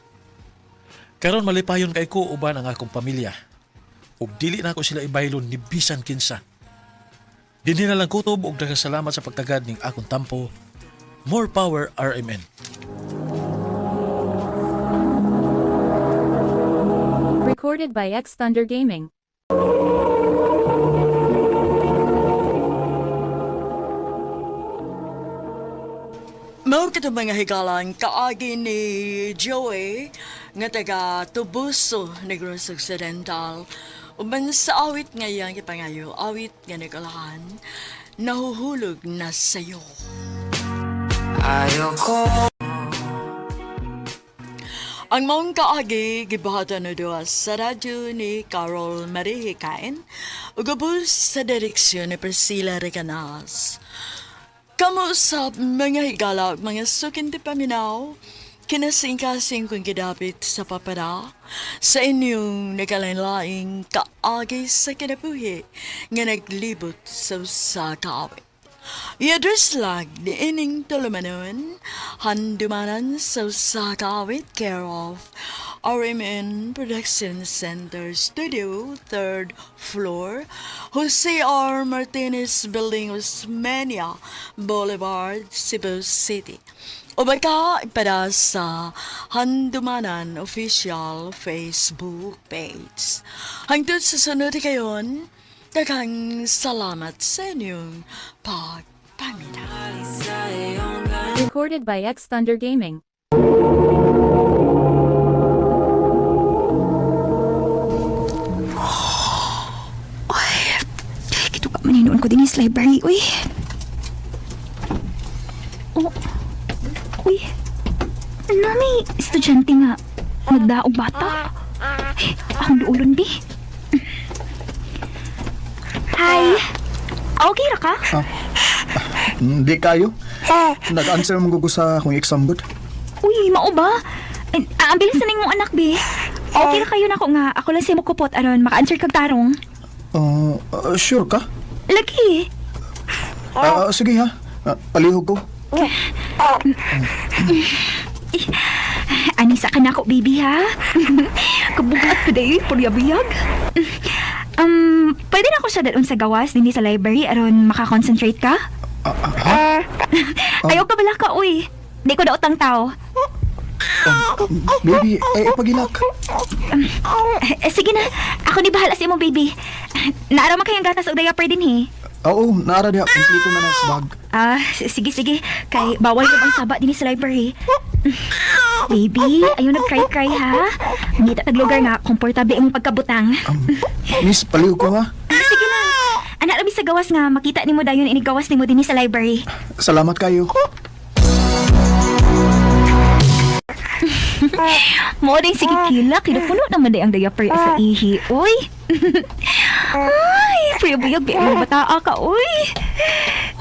Karon malipayon kay ko uban ang akong pamilya ug dili na ako sila ibaylon ni bisan kinsa. Dinhi na lang kutob og daghang salamat sa pagtagad ning akong tampo. More power, RMN. Recorded by X Thunder Gaming. Mao kita mga higalan kaagi ni Joey nga taga Tubuso, Negros Occidental. Uban sa awit ngayang ipangayo, awit nga nagalahan, nahuhulog na sayo. Ang maong kaagi, gibahatan na doon sa radyo ni Carol Marie Hikain, ugabos sa direksyon ni Priscilla Reganas. Kamusap mga higala, mga sukinti paminaw, kinasing-kasing kong gidapit sa papada, sa inyong nagalain-laing kaagi sa kinabuhi, nga naglibot sa usakawit. I-address lang ni ining tulumanon, handumanan sa usakawit care of RMN Production Center Studio, 3rd floor, Jose R. Martinez Building, Osmeña Boulevard, Cebu City. O baka para sa Handumanan Official Facebook page. Hangtod sa sunod kayon, daghang salamat sa inyong pagpamina. Recorded by X Thunder Gaming. Kito ka maninoon ko din sa library, uy. Oh. Uy. Nami, estudyante nga. Magdaog bata. Ay, akong duulon, di. Hi. Okay ra ka? Hindi kayo. Nag-answer mong gusto sa akong exam good. Uy, mao ba? Ang bilis na mong anak, bi. Okay ra kayo na ko nga. Ako lang siya mukupot aron maka-answer kag tarong. Sure ka? Lagi. Sige ha. Palihog ko. Anisa ka na ako, baby, ha? Kabugat ko dahi, puryabiyag. Pwede na ako siya daon sa gawas din sa library aron makakonsentrate ka? Ayaw ka bala ka, uy. Di ko daotang tao. Baby, pagilak. Sige na, ako ni bahala sa imong baby. Naara man kayang gatas o diaper din, he. Oo, naara diha. Kompleto na nas bag. Sige. Kay bawal yung ang saba din sa library. Baby, ayaw nag-cry-cry, ha? Ngita taglugar nga, komportable ang pagkabutang. Miss, palihog ko ha. Sige na. Anak rabi sa gawas nga, makita ni mo dayon inigawas ni mo din sa library. Salamat kayo. Mo din sige kila, kinupuno naman day ang diaper sa ihi. Uy! Ay, puyag-buyag, biyag bataa ka, uy!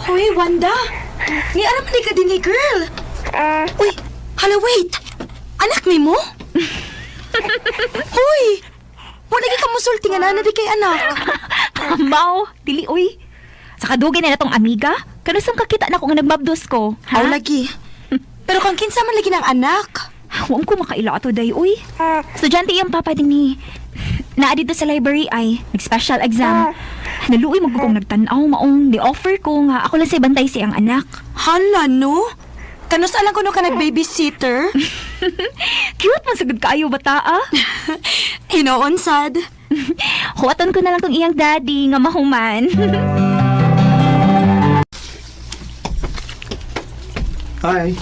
Hoy, Wanda! Ni alam man ka din ni girl! Uy, hala wait! Anak ni mo? Hoy! Wala ka musulti nga na di kay anak. Mau, dili, uy. Sa kadugay na natong amiga, kanusang kakita na ko nga nagmabdos ko. Aw lagi. Pero kung kinsa man lagi ng anak. Huwag ko makaila ato day, uy. Estudyante yung papa din ni. Naa dito sa library ay nag-special exam. Naluoy mo kong nagtanaw maong di-offer ko nga ako lang sa bantay siyang anak. Hala, no? Kanus alang ko no ka nag-babysitter? Cute man sagad kaayo bata, ah. Hinoon sad. Huwaton ko na lang kung iyang daddy nga mahuman. Hi.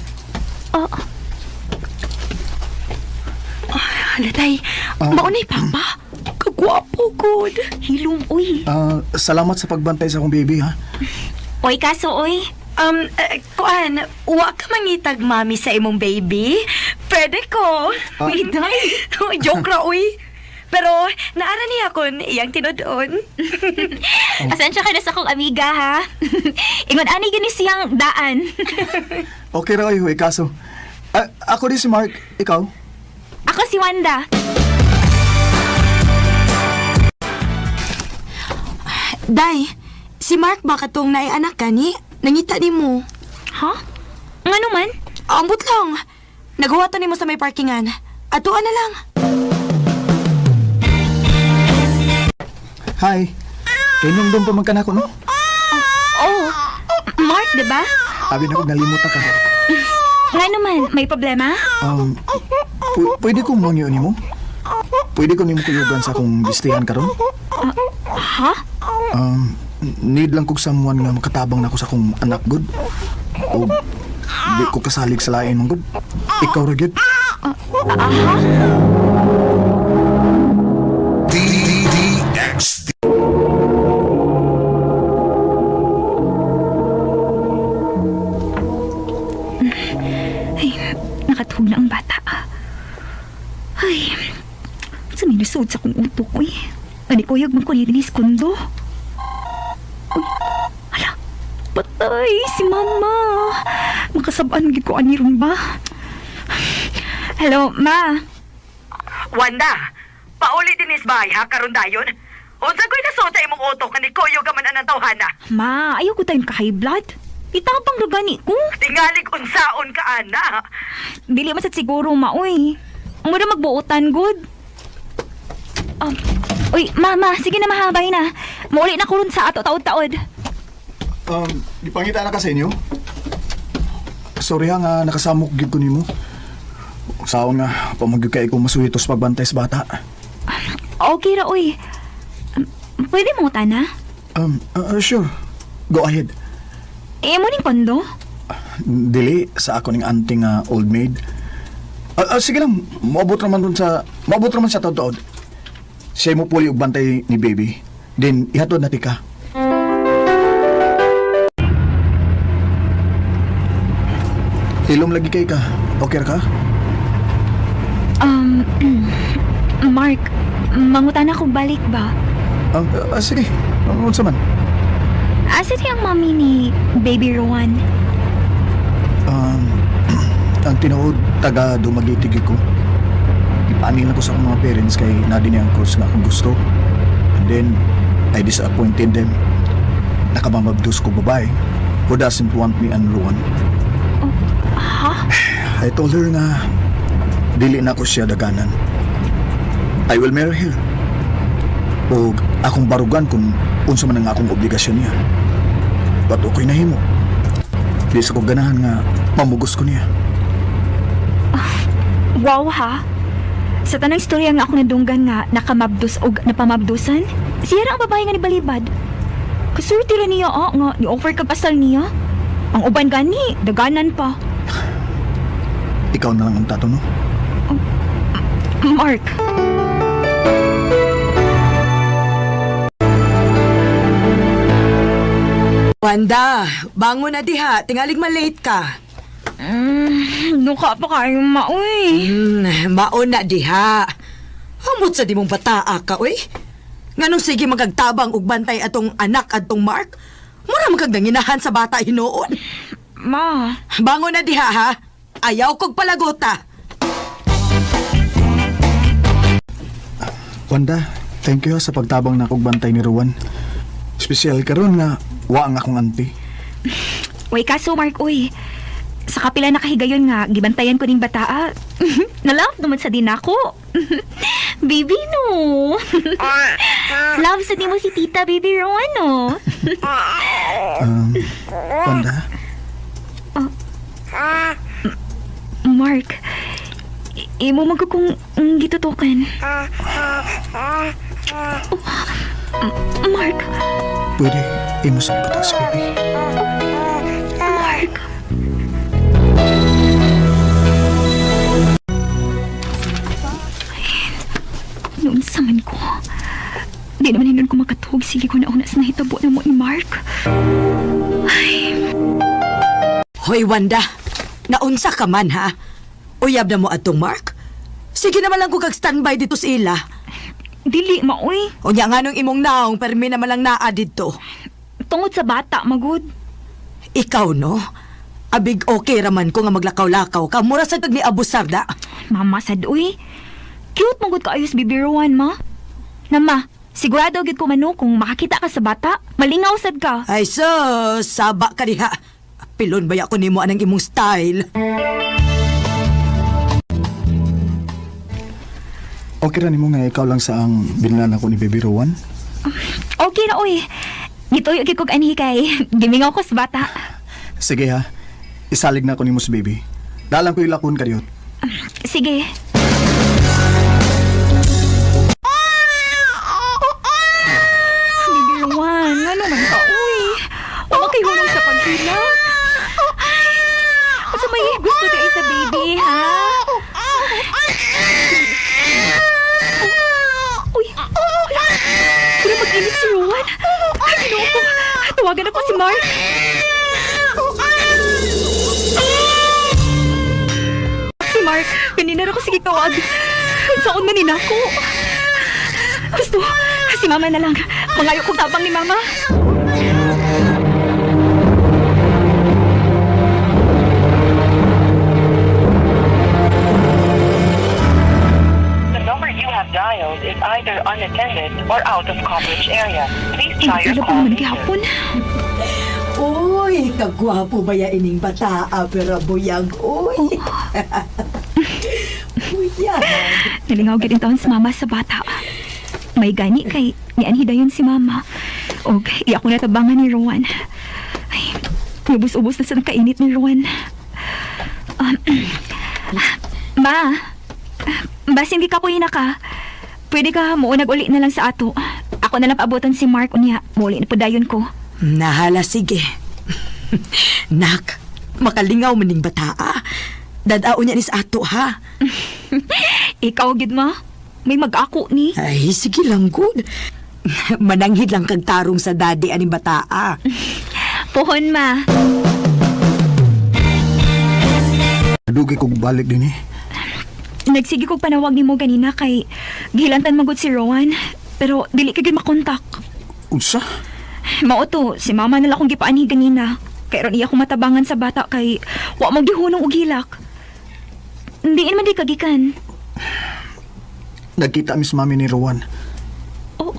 Halatay, maunay papa. Kagwapo, good. Hilom, uy. Salamat sa pagbantay sa akong baby ha. Oy, kaso, oy. Kuan, wa ka mangitag mami sa imong baby? Pwede ko. Uy, day. Joke ra, uy. Pero, naara niya kon iyang tinodon. Asensya ka na sa kong amiga, ha? Ingon, ani gini siyang daan. Okay ra kayo, kaso. Ako din si Mark. Ikaw? Ako si Wanda. Day, si Mark ba katong naay anak kani? Nangita ni mo. Ha? Nga naman? Ambot lang. Naghuwatan ni mo sa may parkingan. Atuan na lang. Hi. Kinundom pa man ka na ako, no? Oh, Mark, diba? Abi na ko nalimot na ka. Nga naman, may problema? Pwede kong mangyoon mo? Pwede ko nimo kuyugan sa akong gistihan karon? Ha? Need lang kog someone nga makatabang na ako sa akong anak good. O di ko kasalig sa lain mong good. Ikaw ra gyud. DDXD. Ay, nakatuna ang bata. Ay, suminusod sa kong utok ko eh. Ani ko yag magkunin din sa kundo. Uy, hala, patay si mama. Makasabaan gid ko ani ron ba? Hello, ma. Wanda, pauli din is bahay ha, karon dayon. Unsa ko'y nasot sa imong utok nga ni Koyo gaman anang tawhana. Ma, ayaw ko tayong ka-high blood. Itapang na gani ko. Tingalig unsaon ka ana. Dili man sad siguro, ma, uy. Mura magbuutan, good. Uy, mama, sige na mahabay na. Mauli na ko ron sa ato taod-taod. Ipangita na ka sa inyo? Sorry ha nga, nakasamok gid ko nimo. Saon nga, pamagyo kay ko masuhitos pagbantay sa bata. Okay ra, uy. Pwede mo na? Sure. Go ahead. Mo ning kondo? Dili, sa ako ning anting old maid. Sige lang, maabot naman siya taod-taod. Siya mo puli og bantay ni baby. Then, ihatod na tika. Ilom lagi kay ka. Okay ra ka? Mark, mangutan ako balik ba? Sige. Unsa man? Asit yung mami ni Baby Rowan? Ang tinuod, taga dumagitig ko. Ipaanin ko sa akong mga parents kay nadi niya ang course nga akong gusto. And then, I disappointed them. Nakamamabdos ko babae who doesn't want me and Rowan. Ha? I told her nga, dili na ko siya daganan. I will marry her. O akong barugan kung unsa man ang akong obligasyon niya. But okay na himo. Di sa ko ganahan nga mamugos ko niya. Wow ha? Sa tanang istorya nga ako nadunggan nga nakamabdos o napamabdusan, siya ra ang babae nga ni balibad. Kasurti ra niya nga ni-offer ka kasal niya. Ang uban gani, daganan pa. Ikaw na lang ang tato, no? Mark. Wanda, bangon na diha. Tingalig malate ka. Nuka pa kayo maoy. Maon na diha. Amot sa di mong bataa ka, uy. Nganong sige magagtabang og bantay atong anak atong Mark? Mura magagdanginahan sa bata hinoon. Ma. Bangon na diha, ha? Ayaw kog palagota. Wanda, thank you sa pagtabang na kog bantay ni Rowan. Espesyal karon nga wa ang akong auntie. Uy, kaso Mark, uy. Sa kapila na kahigayon nga, gibantayan ko ning bataa. Nalove naman sa din ako. Baby, no. Love sa mo si Tita Baby Rowan, no. Wanda? Mark, imo magkakong gitutukan. Mark. Pwede, imo sa butas, baby. Mark. Noon sa man ko. Di naman hinun ko makatuhog. Sige ko na unas na hitabo na mo ni Mark. Ay. Hoy, Wanda. Naunsa ka man, ha? Uyab na mo atong Mark? Sige naman lang ko kag-standby dito sa ila. Dili, maoy. O niya nga nung imong naong, permi naman lang naa dito. Tungod sa bata, magud. Ikaw, no? Abig okay raman ko nga maglakaw-lakaw ka. Mura sa tag ni abusar da. Mama, sad, uy. Cute magud ka ayos, Baby Rowan, ma. Nama, sigurado agad ko mano kung makakita ka sa bata. Malingaw sad ka. Ay, sus, saba ka diha. Pilon ba ako nimo anang imong style? Okay ra nimo nga ikaw lang sa ang binlan ako ni Baby Rowan? Okay na, uy. Gituyo gid kog anhi kay gimingaw ko sa bata. Sige ha, isalig na ako nimo sa baby. Dalang ko ilakon kadiyot. Sige. Baby Rowan, ano man ka, uy? Wala kay hulong sa pagpila. Asa may gusto ka sa baby, ha? Uy, wala mag-init si Rowan. Ay, ginoo ko. Tawagan ako si Mark. Si Mark, kanina na ko sige tawag. Saan man ninako? Gusto, si Mama na lang. Mangayo kong tabang ni Mama. The number you have dialed is either unattended or out of coverage area. Please try your Ilo pa call naman later. gihapon. Uy, kagwapo ba ya ining bata, pero buyag, uy. Nalingaw gid ang taon si mama sa bata. May gani kay ni anhidayon si mama. Og iya ko natabangan ni Rowan. Ay, ubos-ubos na sa nakainit ni Rowan. Ma, basin di ka po ka. Pwede ka muunag uli na lang sa ato. Ako na lang paabotan si Mark unya. Muli na padayon ko. Nahala, sige. Nak, makalingaw maning bataa. Dadao niya ni sa ato, ha? Ikaw, gid ma. May mag-ako ni. Ay, sige lang, good. Mananghid lang kag tarong sa daddy aning bataa. Pohon, ma. Dugay kong balik din eh. Nagsige kong panawag ni mo ganina kay gihilantan magod si Rowan. Pero dili ka gid makontak. Unsa? Mao to, si mama nala akong gipaani ganina. Kay ron iya ko matabangan sa bata kay wa mo gihunong og hilak. Hindi man di kagikan. Nagkita mis mami ni Rowan. Oh.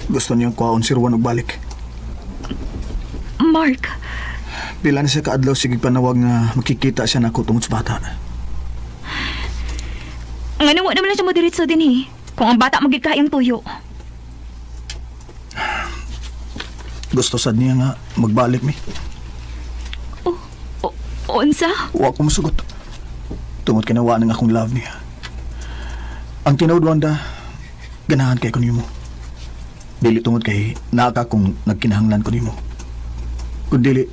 Gusto niyang kuhaon si Rowan og balik. Mark, Pila na siya kaadlaw sige panawag nga makikita siya nako tungod sa bata. ngano mo naman lang siya mo diretso din eh. Kung ang bata magigkayang tuyo. Gusto sad niya nga magbalik mi. Unsa? Wa ko masugot. Tungod kinawa ng akong love niya. Ang tinuod Wanda, ganahan kay ko nimo. Dili tungod kay naaka kong nagkinahanglan ko nimo. Kun dili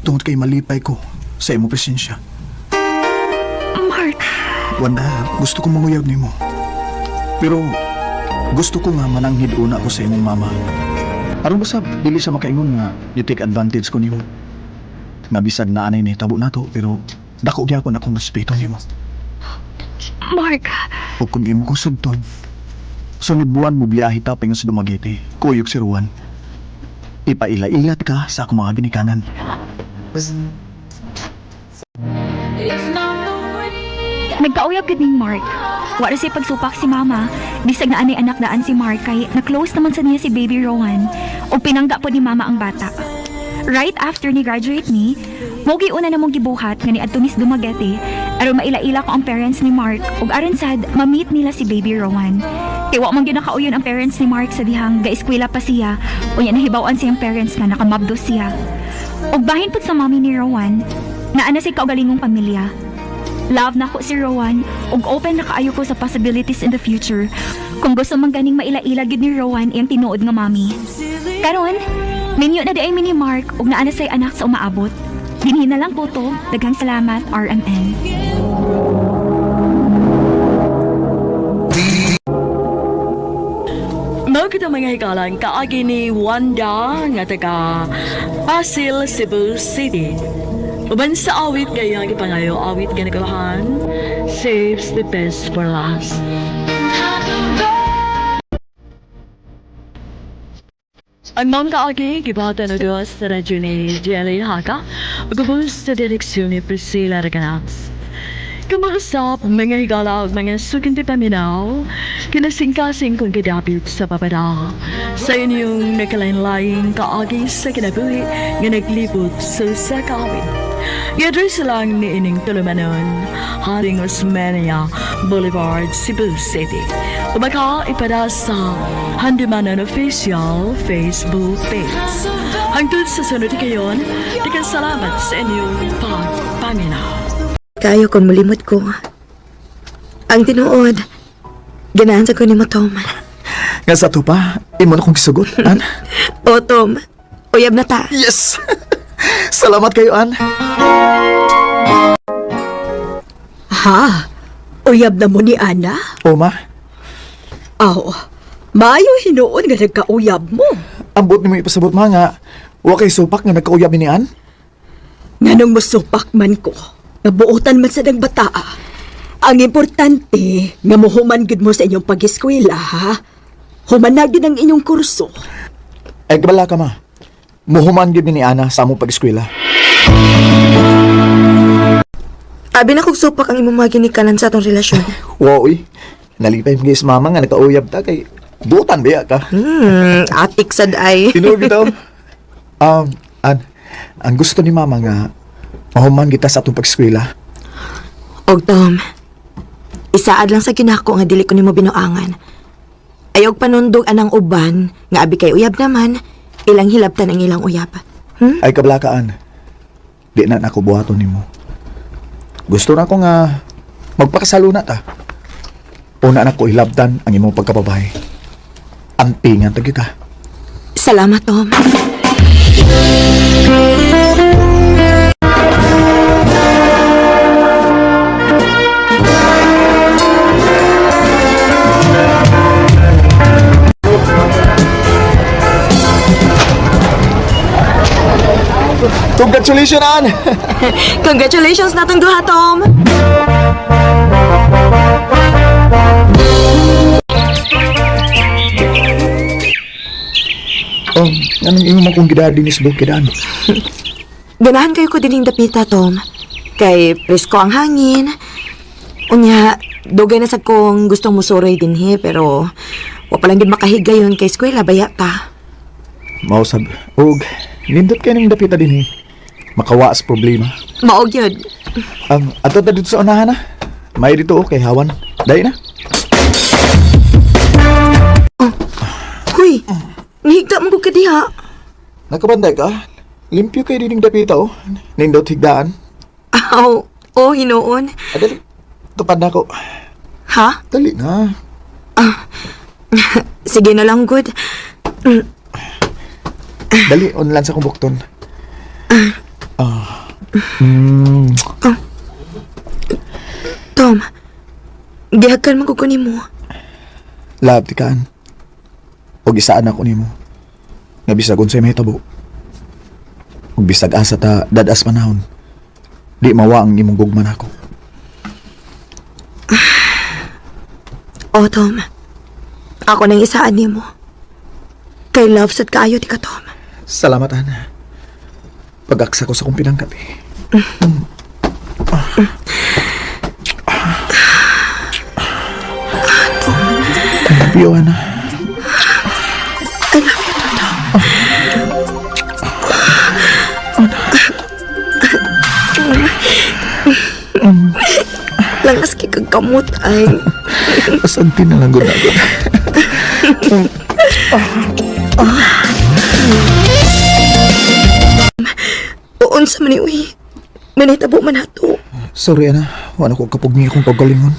tungod kay malipay ko sa imo presensya. Mark, Wanda, gusto ko manguyab nimo. Pero gusto ko nga mananghid una ko sa imong mama. Aron basta dili sa makaingon nga you take advantage ko nimo. Nga bisag na anay ni tabo nato pero dako gyapon akong respeto nimo. Mark, O kung imo kong sugton, sunod buwan mo biyahe taping sa Dumaguete, kuyog si Ruan. Ipaila-ilat ka sa akong mga ginikanan. nagkauyab gid ning Mark. Wala siya pagsupak si mama. Bisag na anay anak daan si Mark kay na-close naman sa niya si baby Rowan. O pinangga po ni mama ang bata. Right after ni graduate ni, mogi una na mong gibuhat nga ni adto ni sa Dumaguete aron maila-ila ko ang parents ni Mark ug aron sad ma-meet nila si baby Rowan. Kay wa man gyud nakauyon ang parents ni Mark sa dihang ga-eskwela pa siya unya nahibaw-an siyang parents nga nakamabdo siya. Ug bahin pud sa mommy ni Rowan, naa na siya kaugalingong pamilya. Love na ko si Rowan ug open na kaayo ko sa possibilities in the future kung gusto man ganing maila-ila gid ni Rowan iyang tinuod nga mommy. Karon, minyo na di ay mini Mark ug naa na say anak sa umaabot. Dinhi na lang ko to. Daghang salamat, RMN. Mao kita mga hikalan kaagi ni Wanda nga taga Pasig, Cebu City. Uban sa awit kaya ang ipangayo awit ganagahan saves the best for last. Ang mga kaagi gibatan na doon sa radyo ni Jelly Haka ugubos sa direksyon ni Priscilla Reganas. Kamarasap mga higala ug mga sukinti paminaw kinasingkasing kung kadapit sa papada sa inyong nakalain-laing kaagi sa kinabuhi nga naglibot sa kawit. I-address lang ni ining tulumanon Haring Osmeña Boulevard, Cebu City. Umaka ipada sa Handumanon Official Facebook page. Hangtod sa sunod kayon, tikan salamat sa inyong pagpaminaw. Kayo kon mulimot ko. Ang tinuod, ganahan sa ko ni mo, Tom. Nga sa to pa, imo na kong kisugot, An. O, Tom, uyab na ta. Yes! Salamat kayo, An. Ha? Uyab na mo ni Ana? O, ma. Aw, maayo hinuon nga nagkauyab mo. Ambot ni mo ipasabot ma nga. Wa kay supak nga nagkauyab ni An. Nganong musupak man ko, nabuutan man sa nagbataa. Ang importante, nga muhuman gud mo sa inyong pag-eskwela, ha? Humanag din ang inyong kurso. Ay, kabala ka, ma. Muhuman yun ni Ana sa among pag-eskwela. Abi na kong supak ang imong mga ginikanan sa atong relasyon. Wow, uy. Nalipay mo guys, mama nga nagkauyab ta kay butan ba ka? Atik sad ay. Tinuod bitaw. An, ang gusto ni mama nga mahuman kita sa atong pag-eskwela. Og Tom, Isaad lang sa ginako nga dili ko nimo binuangan. Ayog panundog anang uban nga abi kay uyab naman, ilang hilabtan ang ilang uyab. Ay kablakaan. Di na ako buhaton nimo. Gusto na ko nga magpakasalo na ta. Una na ko hilabtan ang imong pagkababae. Ampingan ta kita. Salamat, Tom. Congratulations, Ann! Congratulations natong duha, Tom. Anong imo man kong gidadi ni bukid, Ann? Ganahan kayo ko dining dapita, Tom. Kay presko ang hangin. Unya, dugay na sa kong gustong musuroy din pero wa pa lang din makahigayon kay eskwela baya ta. Mausab. Og, nindot kayo ng dapita din makawaas problema. Maog yun. Ato ta dito sa unahan na. May dito okay, hawan. Dahil na. Huy, nihigda mo ko kadiha. Nakabanday ka? Limpyo kayo dining dapita, oh. Nindot higdaan. Aw, hinoon. Dali, tupad na ako. Ha? Dali na. Sige na lang, good. Dali, online sa kong bukton. Tom, gihagan mo kukunin mo. Love, tikaan. Og isaan ako nimo. Nga bisag unsay mahitabo. Og bisag asa ta dadas manahon. Di mawa ang imong gugman ako. Oh, Tom. Ako nang isaan nimo. Kay love sad kaayo ti ka, Tom. Salamat, Ana. Pag-aksa ko sa kong pinangkat I love you, Ana. I love you too, Tom. Langas kay kag kamot ay. Pasanti na lang gud ako. Uon sa maniuhi. Manitabo man ato. Sorry, Ana. Wala ko kapugni akong pagalingon.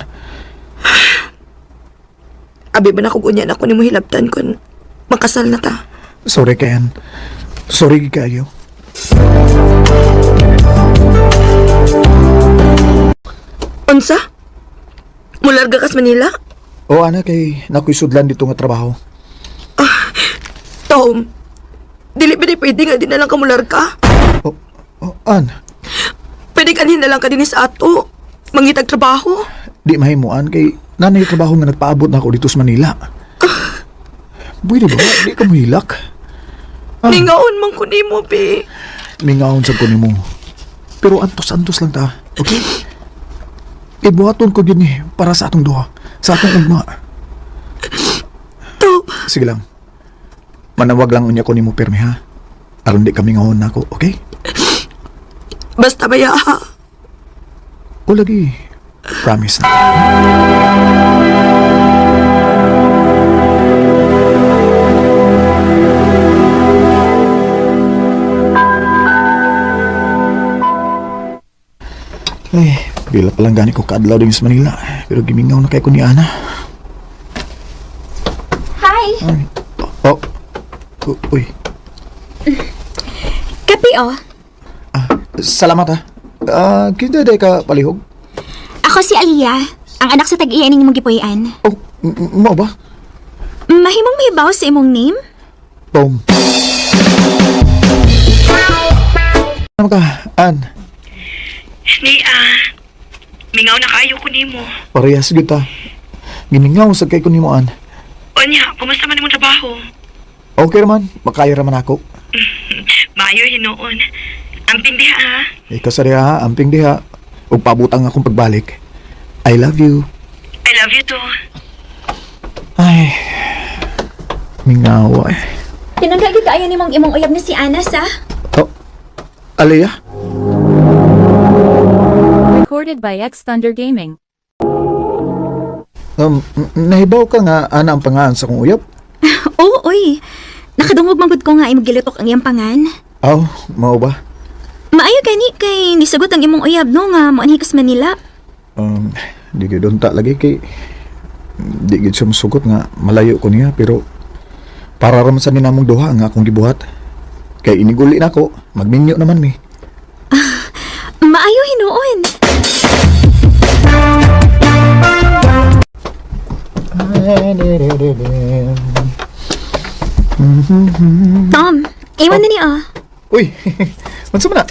Abi ba na kung unyan ako ni mo hilabtan kun makasal na ta. Sorry, Ken. Sorry kayo. Unsa? Mularga kas Manila? O, Ana, kay nakuisudlan dito nga trabaho. Tom, dili ba di pwede nga di na lang ka mularga? An? Pwede kanhin na lang ka din sa ato. Mangitag trabaho. Di mahimuan kay nanay trabaho nga nagpaabot na ako dito sa Manila. Pwede ba? Di ka mahilak. Ningaon man ko nimo, be. Mingaon sa kunin mo. Pero antos-antos lang ta. Okay? Ibuhaton ko din para sa atong duha. Sa atong ugma. Tom. Sige lang. Manawag lang unya ko nimo permi, ha? Aron di kami ngahon na ako, okay? Basta baya, ha? O lagi. Promise na. Ay, bila palang gani ko kaadlaw din sa Manila. Pero gimingaw na kay ko ni Ana. Hi! Ay. Oh. Uy. Kapi, oh. Salamat, ha. Kita day ka palihog. Ako si Aliyah, ang anak sa tag-iyaning mong gipuyan. Oh, mo ba? Mahimong mahibaw sa imong name? Tom. Ano ka, Ann? Mingaw na kayo ko nimo. Parehas kita. Giningaw sa kay ko ni mo, Ann. Onya, kumusta man imong trabaho? Okay naman, makaya raman ako. Maayo hinoon. Amping diha ha. Ikaw sa diha, amping diha. Ug pabutang akong pagbalik. I love you. I love you too. Ay, mingawa eh. Tinanggagid kaayo ni mong imong uyab na si Anas, ha? Oh, Aliyah? Recorded by X Thunder Gaming. Nahibaw ka nga ana ang pangaan sa kong uyab? Oo, oy. Nakadungog manggod ko nga imong gilutok ang iyang pangan. Aw, mao ba? Maayo gani kay nisugot ang imong uyab no nga moanhikas Manila. Di gid unta lagi kay di gid siya masugot nga malayo ko niya pero para raman sa ninamong duha nga akong gibuhat. Kay iniguli na ko, magminyo naman mi. Maayo hinuon. Tom, iwan na niya. Uy, mansa man na?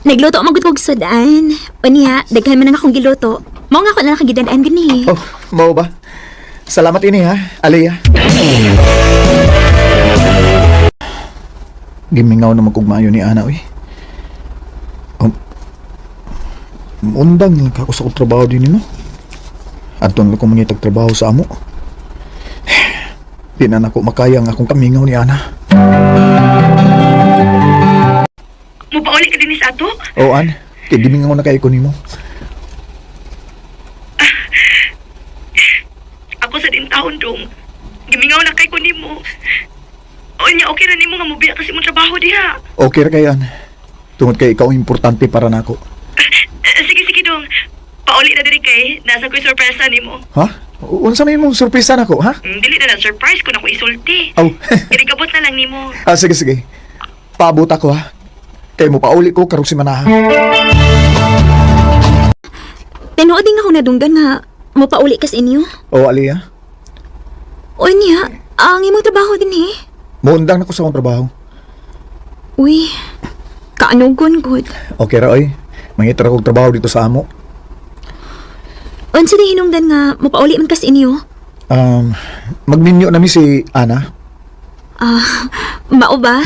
Nagluto ang magod kog sudan. Unya, daghan man ang akong giluto. Mao nga ako na nakagidaan gani. Oh, mao ba? Salamat ini ha, Aliyah. Gimingaw na magkugmayo ni Ana, uy. Undang lang ako sa kong trabaho din, no? Anton ko mangitag trabaho sa amo. Di na ako makaya ang akong kamingaw ni Ana. Mupauli ka din sa ato? Oo, An. Kaya gimingaw na kayo ko ni mo. Ako sa din taon dong. Gimingaw na kay ko nimo. O niya, okay na nimo nga mubiya kasi mong trabaho diha. Okay ra kayo, An. Tungod kay ikaw ang importante para nako. Sige dong. Pauli na diri kay. Nasa ko'y sorpresa nimo. Ha? Unsa may mong surpresa nako, ha? Dili na surprise ko na ko isulti. Aw. Irigabot na lang nimo. Sige. Paabot ako, ha? Kay mo pauli ko karong si Manaha. Tinuod din ako nadunggan nga mopauli kas inyo. Oo, Aliyah. Unya, ang imong trabaho din eh. Muundang na ko sa akong trabaho. Uy, kaanugon good. Okay ra, oy. Mangitra kong trabaho dito sa amo. Unsa di hinungdan nga mopauli man kas inyo? Magminyo nami si Ana. Mao ba?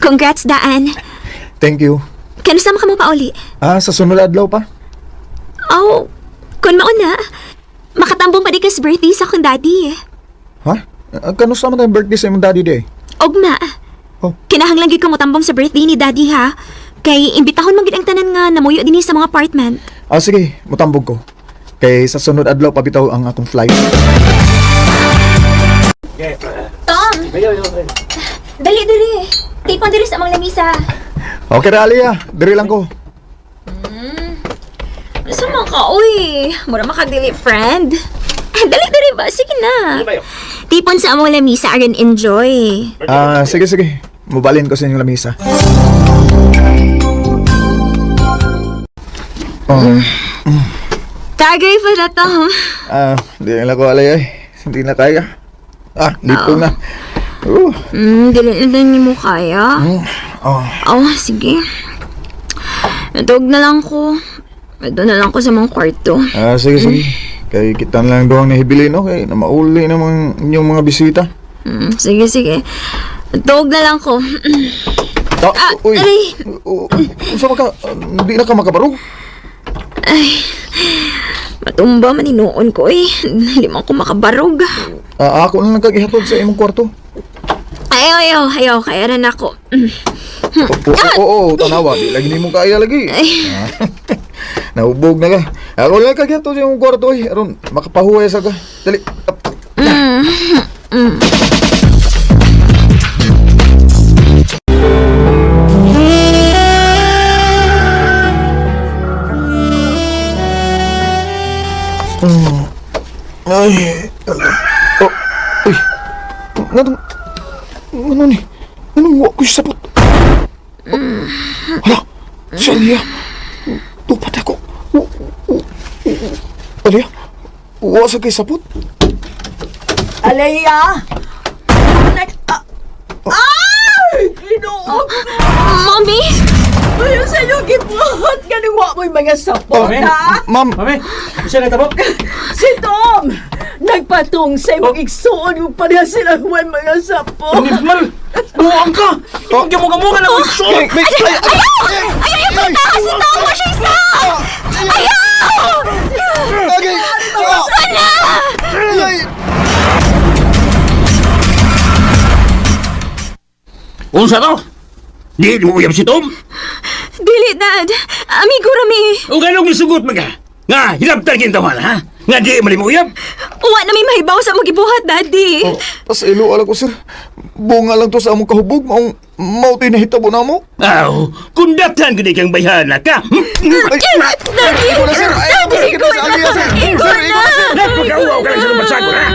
Congrats daan. Thank you. Kano sama ka mopauli? Sa sunod adlaw pa. Aw, kun mao na. Makatambong pa di kas birthday sa akong daddy. Ha? Kano sa man birthday sa imong daddy day? Ogma. Oh. Kinahanglan gyud ko motambong sa birthday ni daddy ha. Kay imbitahon man gid ang tanan nga namuyo dinhi sa mga apartment. Sige, mutambog ko. Kay sa sunod adlaw pabitaw ang akong flight. Tom! Dali. Tipon diri sa among lamisa. Okay ra, Aliyah. Diri lang ko. Sama ka, uy. Mura makadili, friend. Dali ba? Sige na. Tipon sa among lamisa aron enjoy. Sige. Mubalin ko sa inyong lamisa. Tagay pa na, Tom. Di lang ko, Aliyah. Hindi na kaya. Dito na. Dili na din mo kaya. Sige. Natog na lang ko. Ito na lang ko sa mga kwarto. Sige. Kay kita na lang doang nahibili, no? Kay na mauli naman inyong mga bisita. Sige. Natog na lang ko. Uy. Aray. Saan ka? Hindi na ka makabarog? Ay, matumba maninuon ko eh. Hindi man ko makabarog. Ako na lang kagihatod sa imong kwarto. Ayaw, kaya rin ako. Oo, tanawa. Di lagi ni mo kaya lagi. Nahubog na ka. Ako lang kagihatod sa imong kwarto eh. Aron, makapahuway sa ka. Dali. Uy. Ano ni? Anong wa ko sa sapot? Hala, si Aliyah. Tupat ako. Aliyah, wa sa kay sapot? Aliyah! Ginoo! Mommy! Ayaw sa inyo, gibuhat ka nang wa mo'y mga sapot, ha? Ma'am! Mami, siya nagtabot? Si Tom! Nagpatong sa imong igsuon mo pa niya silang may mga sapot. Mal! Buwang ka! Gamugamugan ako! Ayaw ko takas si Tom! Wa siya isa! Ayaw! Sana! Unsa to? Di mo uyab si Tom? Dili, Dad. Amigo rami. O ganong misugot mga? Nga, hinabtan kin taman, ha? Nga di man mo uyab. Uwa na may mahibaw sa mga gibuhat, Daddy. Pasilo ala ko, sir. Bunga lang to sa among kahubog. Mauti na hitabo na mo. Aw, kundatan gini kang bayhana ka. Daddy! Iko na, sir. Ay, Daddy, kita sa aliya, sir. Iko Sir, na! Napakawaw ka lang sa lumasago, ha?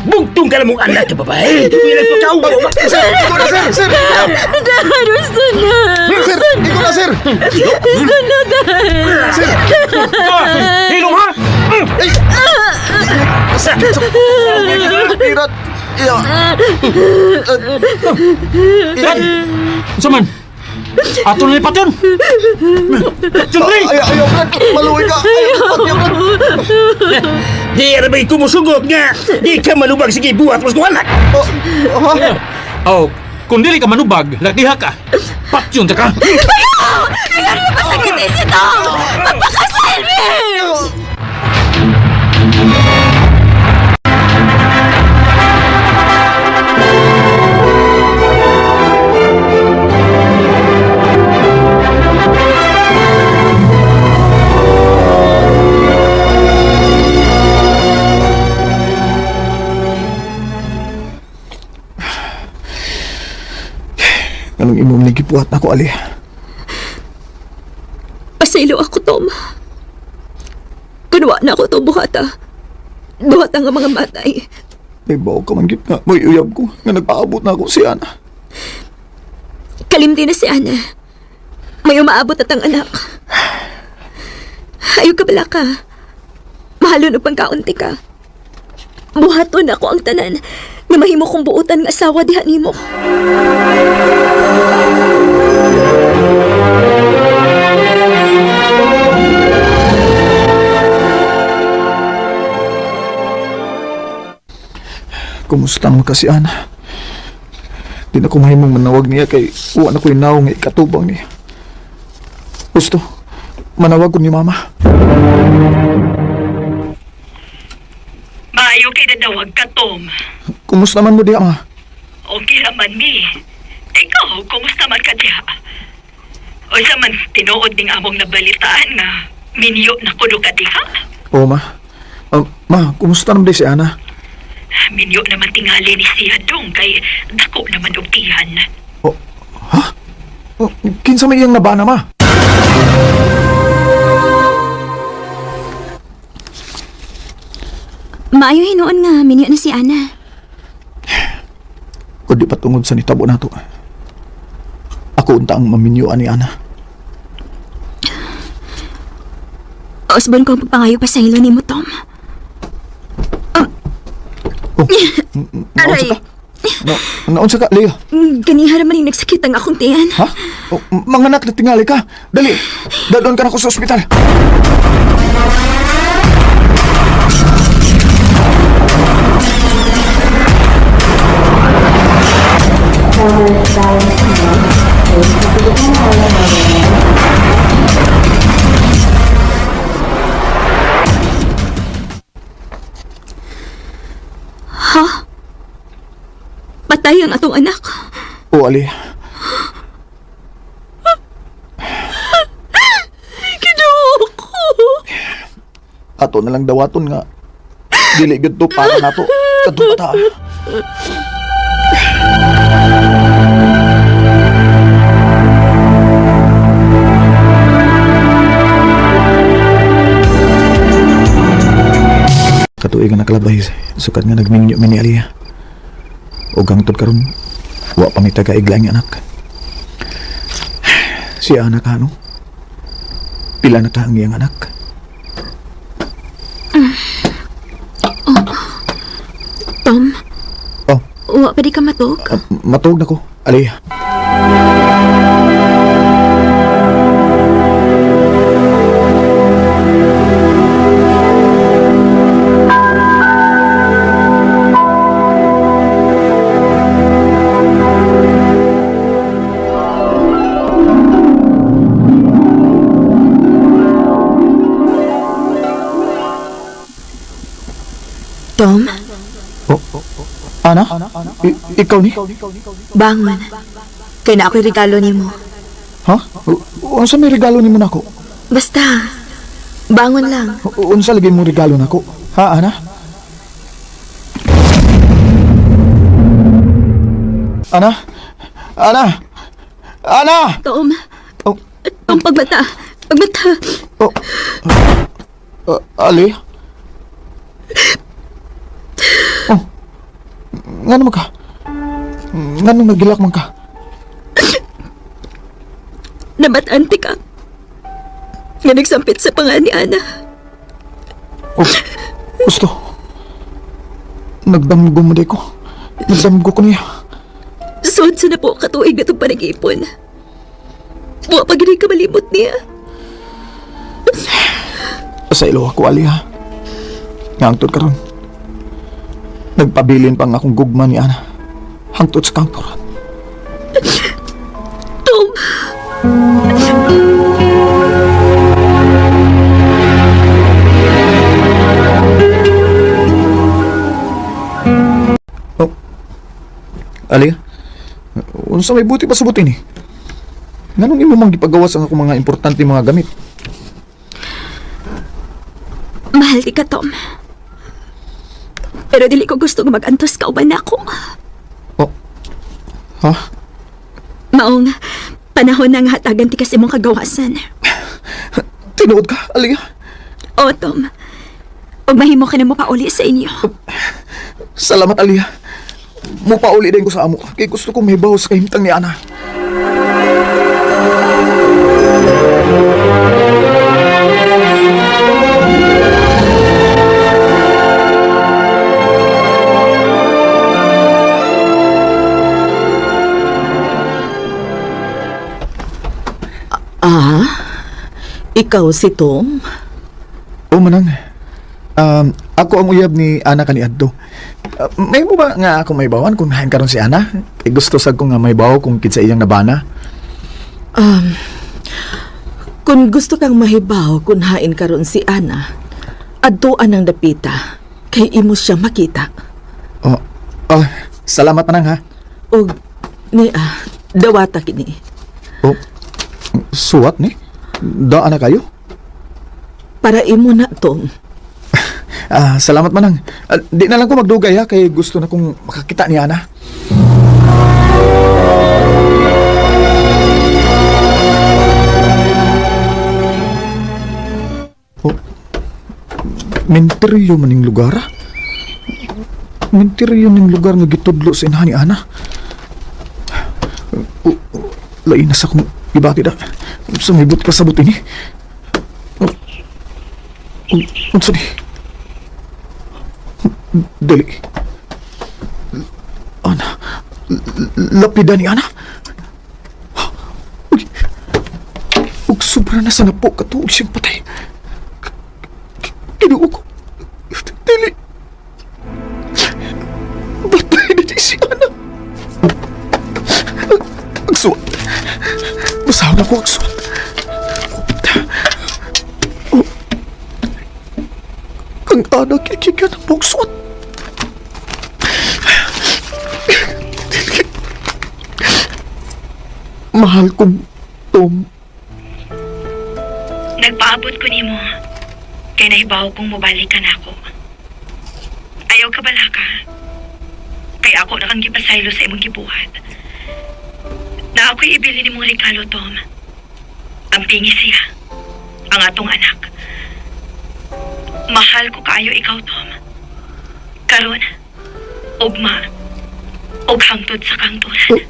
Bugtong ka lang mong anak ka, babae. Pilang pakawaw. Sir, iko na, sir. Sir, Dad, gusto na! sir, iko na, sir. Gusto na, Dad! Sir. Hilong, ha? Ay! Irat. Iya. Saman! Ato na lipat yun! Siyempre! Ayaw, Brad. Maluwi ka. Ayaw, Brad. Di arabay kumusugot nga. Di ka malubag sige buhat mas ko anak. Oh, kung dili ka manubag, lakiha ka. Patyon ka ka! Kaya rin masakit ito! Magpakasal mo! Anong imong nagibuhat na ko, Ali? Pasaylo ako, Tom. Kunwa na ako to buhata. Buhata nga mga matay. May bawa ka man git nga. May uyab ko. Nga nagpaabot na ako si Ana. Kalimti na si Ana. May umaabot at ang anak. Ayaw ka bala ka. Mahalo na pang kaunti ka. Buhaton ako ang tanan na mahimo kong buutan ng asawa diha nimo. Kumusta mo kasi, Ana? Di na ko mahimong manawag niya kay uwan ako'y naong ikatubang niya. Gusto, manawag ko ni Mama. Maayo kay nadawag ka, Tom. Kumusta man mo diya, Ma? Okay naman, mi. Ikaw, kumusta man ka diha? O sa man, tinuod ning among nabalitaan nga, minyo na kudo ka diha? Oo, Ma. Ma, kumusta naman di si Ana? Minyo naman tingali ni siya dong, kay dako naman og tihan. Kinsa may iyang nabana, Ma? Maayo hinuon nga, minyo na si Ana. Kung di patungod sa nitabo na to, ako unta ang maminyuan ni Ana. Osborn ko ang pagpangayo pa sa hilo ni mo, Tom. Naunsa ka? Naunsa ka, Leah? Ganiha naman yung nagsakit ang akong tiyan. Ha? Mga anak na tingali ka. Dali, dadon ka na ko sa ospital. Ha? Patay ang atong anak. O, Ali. Kinuha ko. Ato na lang dawaton nga. Dili gud to para nato. Kadto bata. Katuig nga nakalabay sukat nga nagminyo mini Aliyah. O gangtod karon wa pa may taga-iglang anak. Si anak ano? Pila na ka ang iyang anak? Tom? Oh. Wa pa di ka matog? Matug na ko, Aliyah. Tom? Ana? Ikaw ni? Bangon. Kaya na ako'y regalo ni mo. Ha? Ano sa may regalo ni mo na ako? Basta, Bangon lang. Unsa lagi mo regalo nako? Ha, Ana? Ana? Ana? Ana! Tom. Oh. Tom, pagbata. Pagbata. Oh. Ali? Oh. Ngano man ka? Ngano nagilak man ka? Namatante ka. Nga nagsampit sa pangan ni Ana. Oh. Gusto. Nagdamgo mo di ko. Nagdamgo ko niya. Sud sa na po katuig na itong panag-ipon. Buwa pa gini ka malimot niya. Sa ilo ako, Ali, ha? Ngangtod ka ron. Nagpabilin pa nga akong gugma ni Ana. Hangtod sa kantoran. Tom! Oh. Ali, unsa may buti pa sa buti ni? Nganong imo mang gipagawas ang akong mga importante mga gamit? Mahal di ka, Tom. Pero dili ko gusto nga mag-antos ka uban ako. Oh. Ha? Maong panahon na nga hatagan ti kasi mong kagawasan. Tinuod ka, Ali? O, Tom. Pag mahimo ka na mo pauli sa inyo. Salamat, Ali. Mupauli din ko sa amo. Kaya gusto kong may baho sa kahimtang ni Ana. Ikaw si Tom? O, manang. Ako ang uyab ni Ana kaniadto. May mo ba nga ako may bawan kung hain karon si Ana? Gusto sad ko nga may bawo kung kinsa iyang nabana. Kung gusto kang mahibaw kung hain karon si Ana, adtuan ang dapita kay imo siya makita. Salamat manang ha. Og dawata kini. Oh, suwat ni? Daan na kayo? Para imo na, Tom. Salamat manang. Di na lang ko magdugay ha, kay gusto na kong makakita ni Ana. Oh, menteryo maning lugar? Menteryo ning lugar nga gitudlo sa inahan ni Ana. Lain na sa kong ibati da. Sumibot pa sa buti ni. Unsa ni? Dali. Ana. Lapida ni Ana. Ug sobra na sa napo katuog siyang patay. Kinuo ko. Dali. Batay na di si Ana. Agsuat. Masaw na ko agsuat. Kang Ana kikikan ang buksuat. Mahal kong Tom. Nagpaabot ko nimo kay nahibaw kong mobalik ka na ako. Ayaw ka bala ka. Kay ako na kang gipasaylo sa imong gibuhat. Na ako'y ibili ni mong regalo, Tom. Ang pingi siya. Ang atong anak. Mahal ko kayo ikaw, Tom. Karon, ugma, ug hangtod sa kangturan.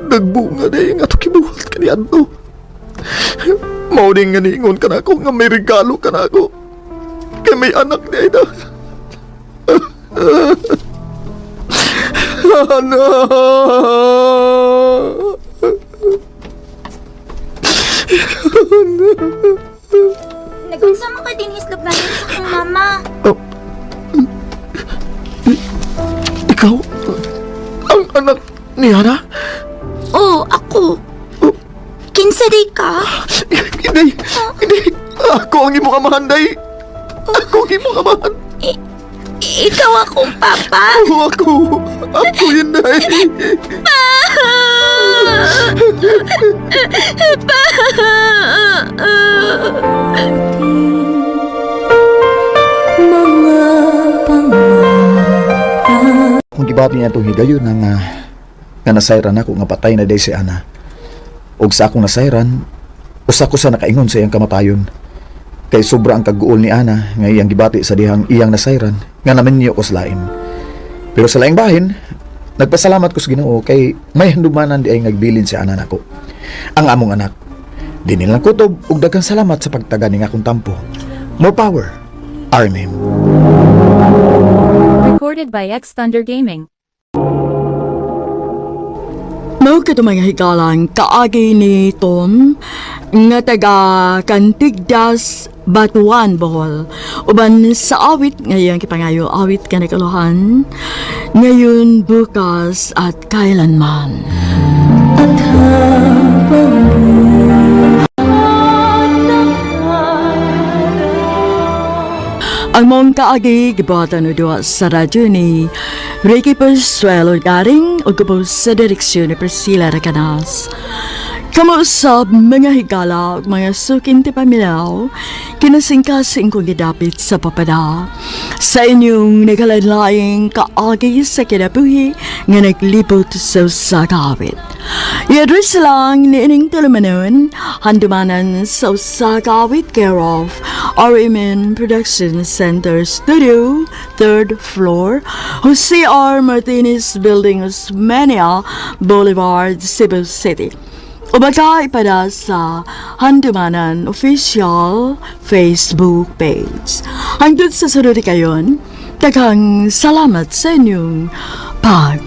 Nagbunga na yung ato kibuhat ka ni Anto. Mauning nga niingon ka na ako nga may regalo ka na ako. Kaya may anak ni Aida. Ana! Nagunsa mo ka din islog natin sa kong mama. Ikaw? Ang anak ni Ana? Oo, ako. Kinsa day ka? Hindi. Ako ang imong amahan, day. Ako ang imong amahan. Ikaw akong papa. Ako Inday. Kung gibati niya itong higayon nga nasayran ako nga patay na day si Ana. Og sa akong nasayran, usa ko sa nakaingon sa iyang kamatayon. Kay sobra ang kaguol ni Ana nga iyang gibati sa dihang iyang nasayran nga naman niyo ko sa lain. Pero sa laing bahin, nagpasalamat ko sa Ginoo kay may handumanan di ay ngagbilin si Ana nako. Ang among anak, di nilang kutob ug daghang salamat sa pagtaga ning akong tampo. More power, Armin. Recorded by X Thunder Gaming. Mao ka mga higalang kaagi ni Tom nga taga Cantigdas, Batuan, Bohol. Uban sa awit ngayon kipangayo awit ka nakaluhan ngayon, bukas at kailanman. At ang mong kaagi gibatan o doa sa radyo ni Ricky Persuelo Garing o gubos sa direksyon ni Priscilla Recanas. Kamusap mga higala ug mga sukin ti pamilaw, kinasingkasing kong gidapit sa papada. Sa inyong naghaladlaing kaagi sa kinabuhi nga naglibot sa usagawit. I-address lang ni ining tulumanon, handumanan sa usagawit care of RMN Production Center Studio, 3rd floor, Jose R. Martinez Building, Osmeña Boulevard, Cebu City. Ubaga ipada sa Handumanan Official Facebook page. Hangtod sa sunod kayon, daghang salamat sa inyong pag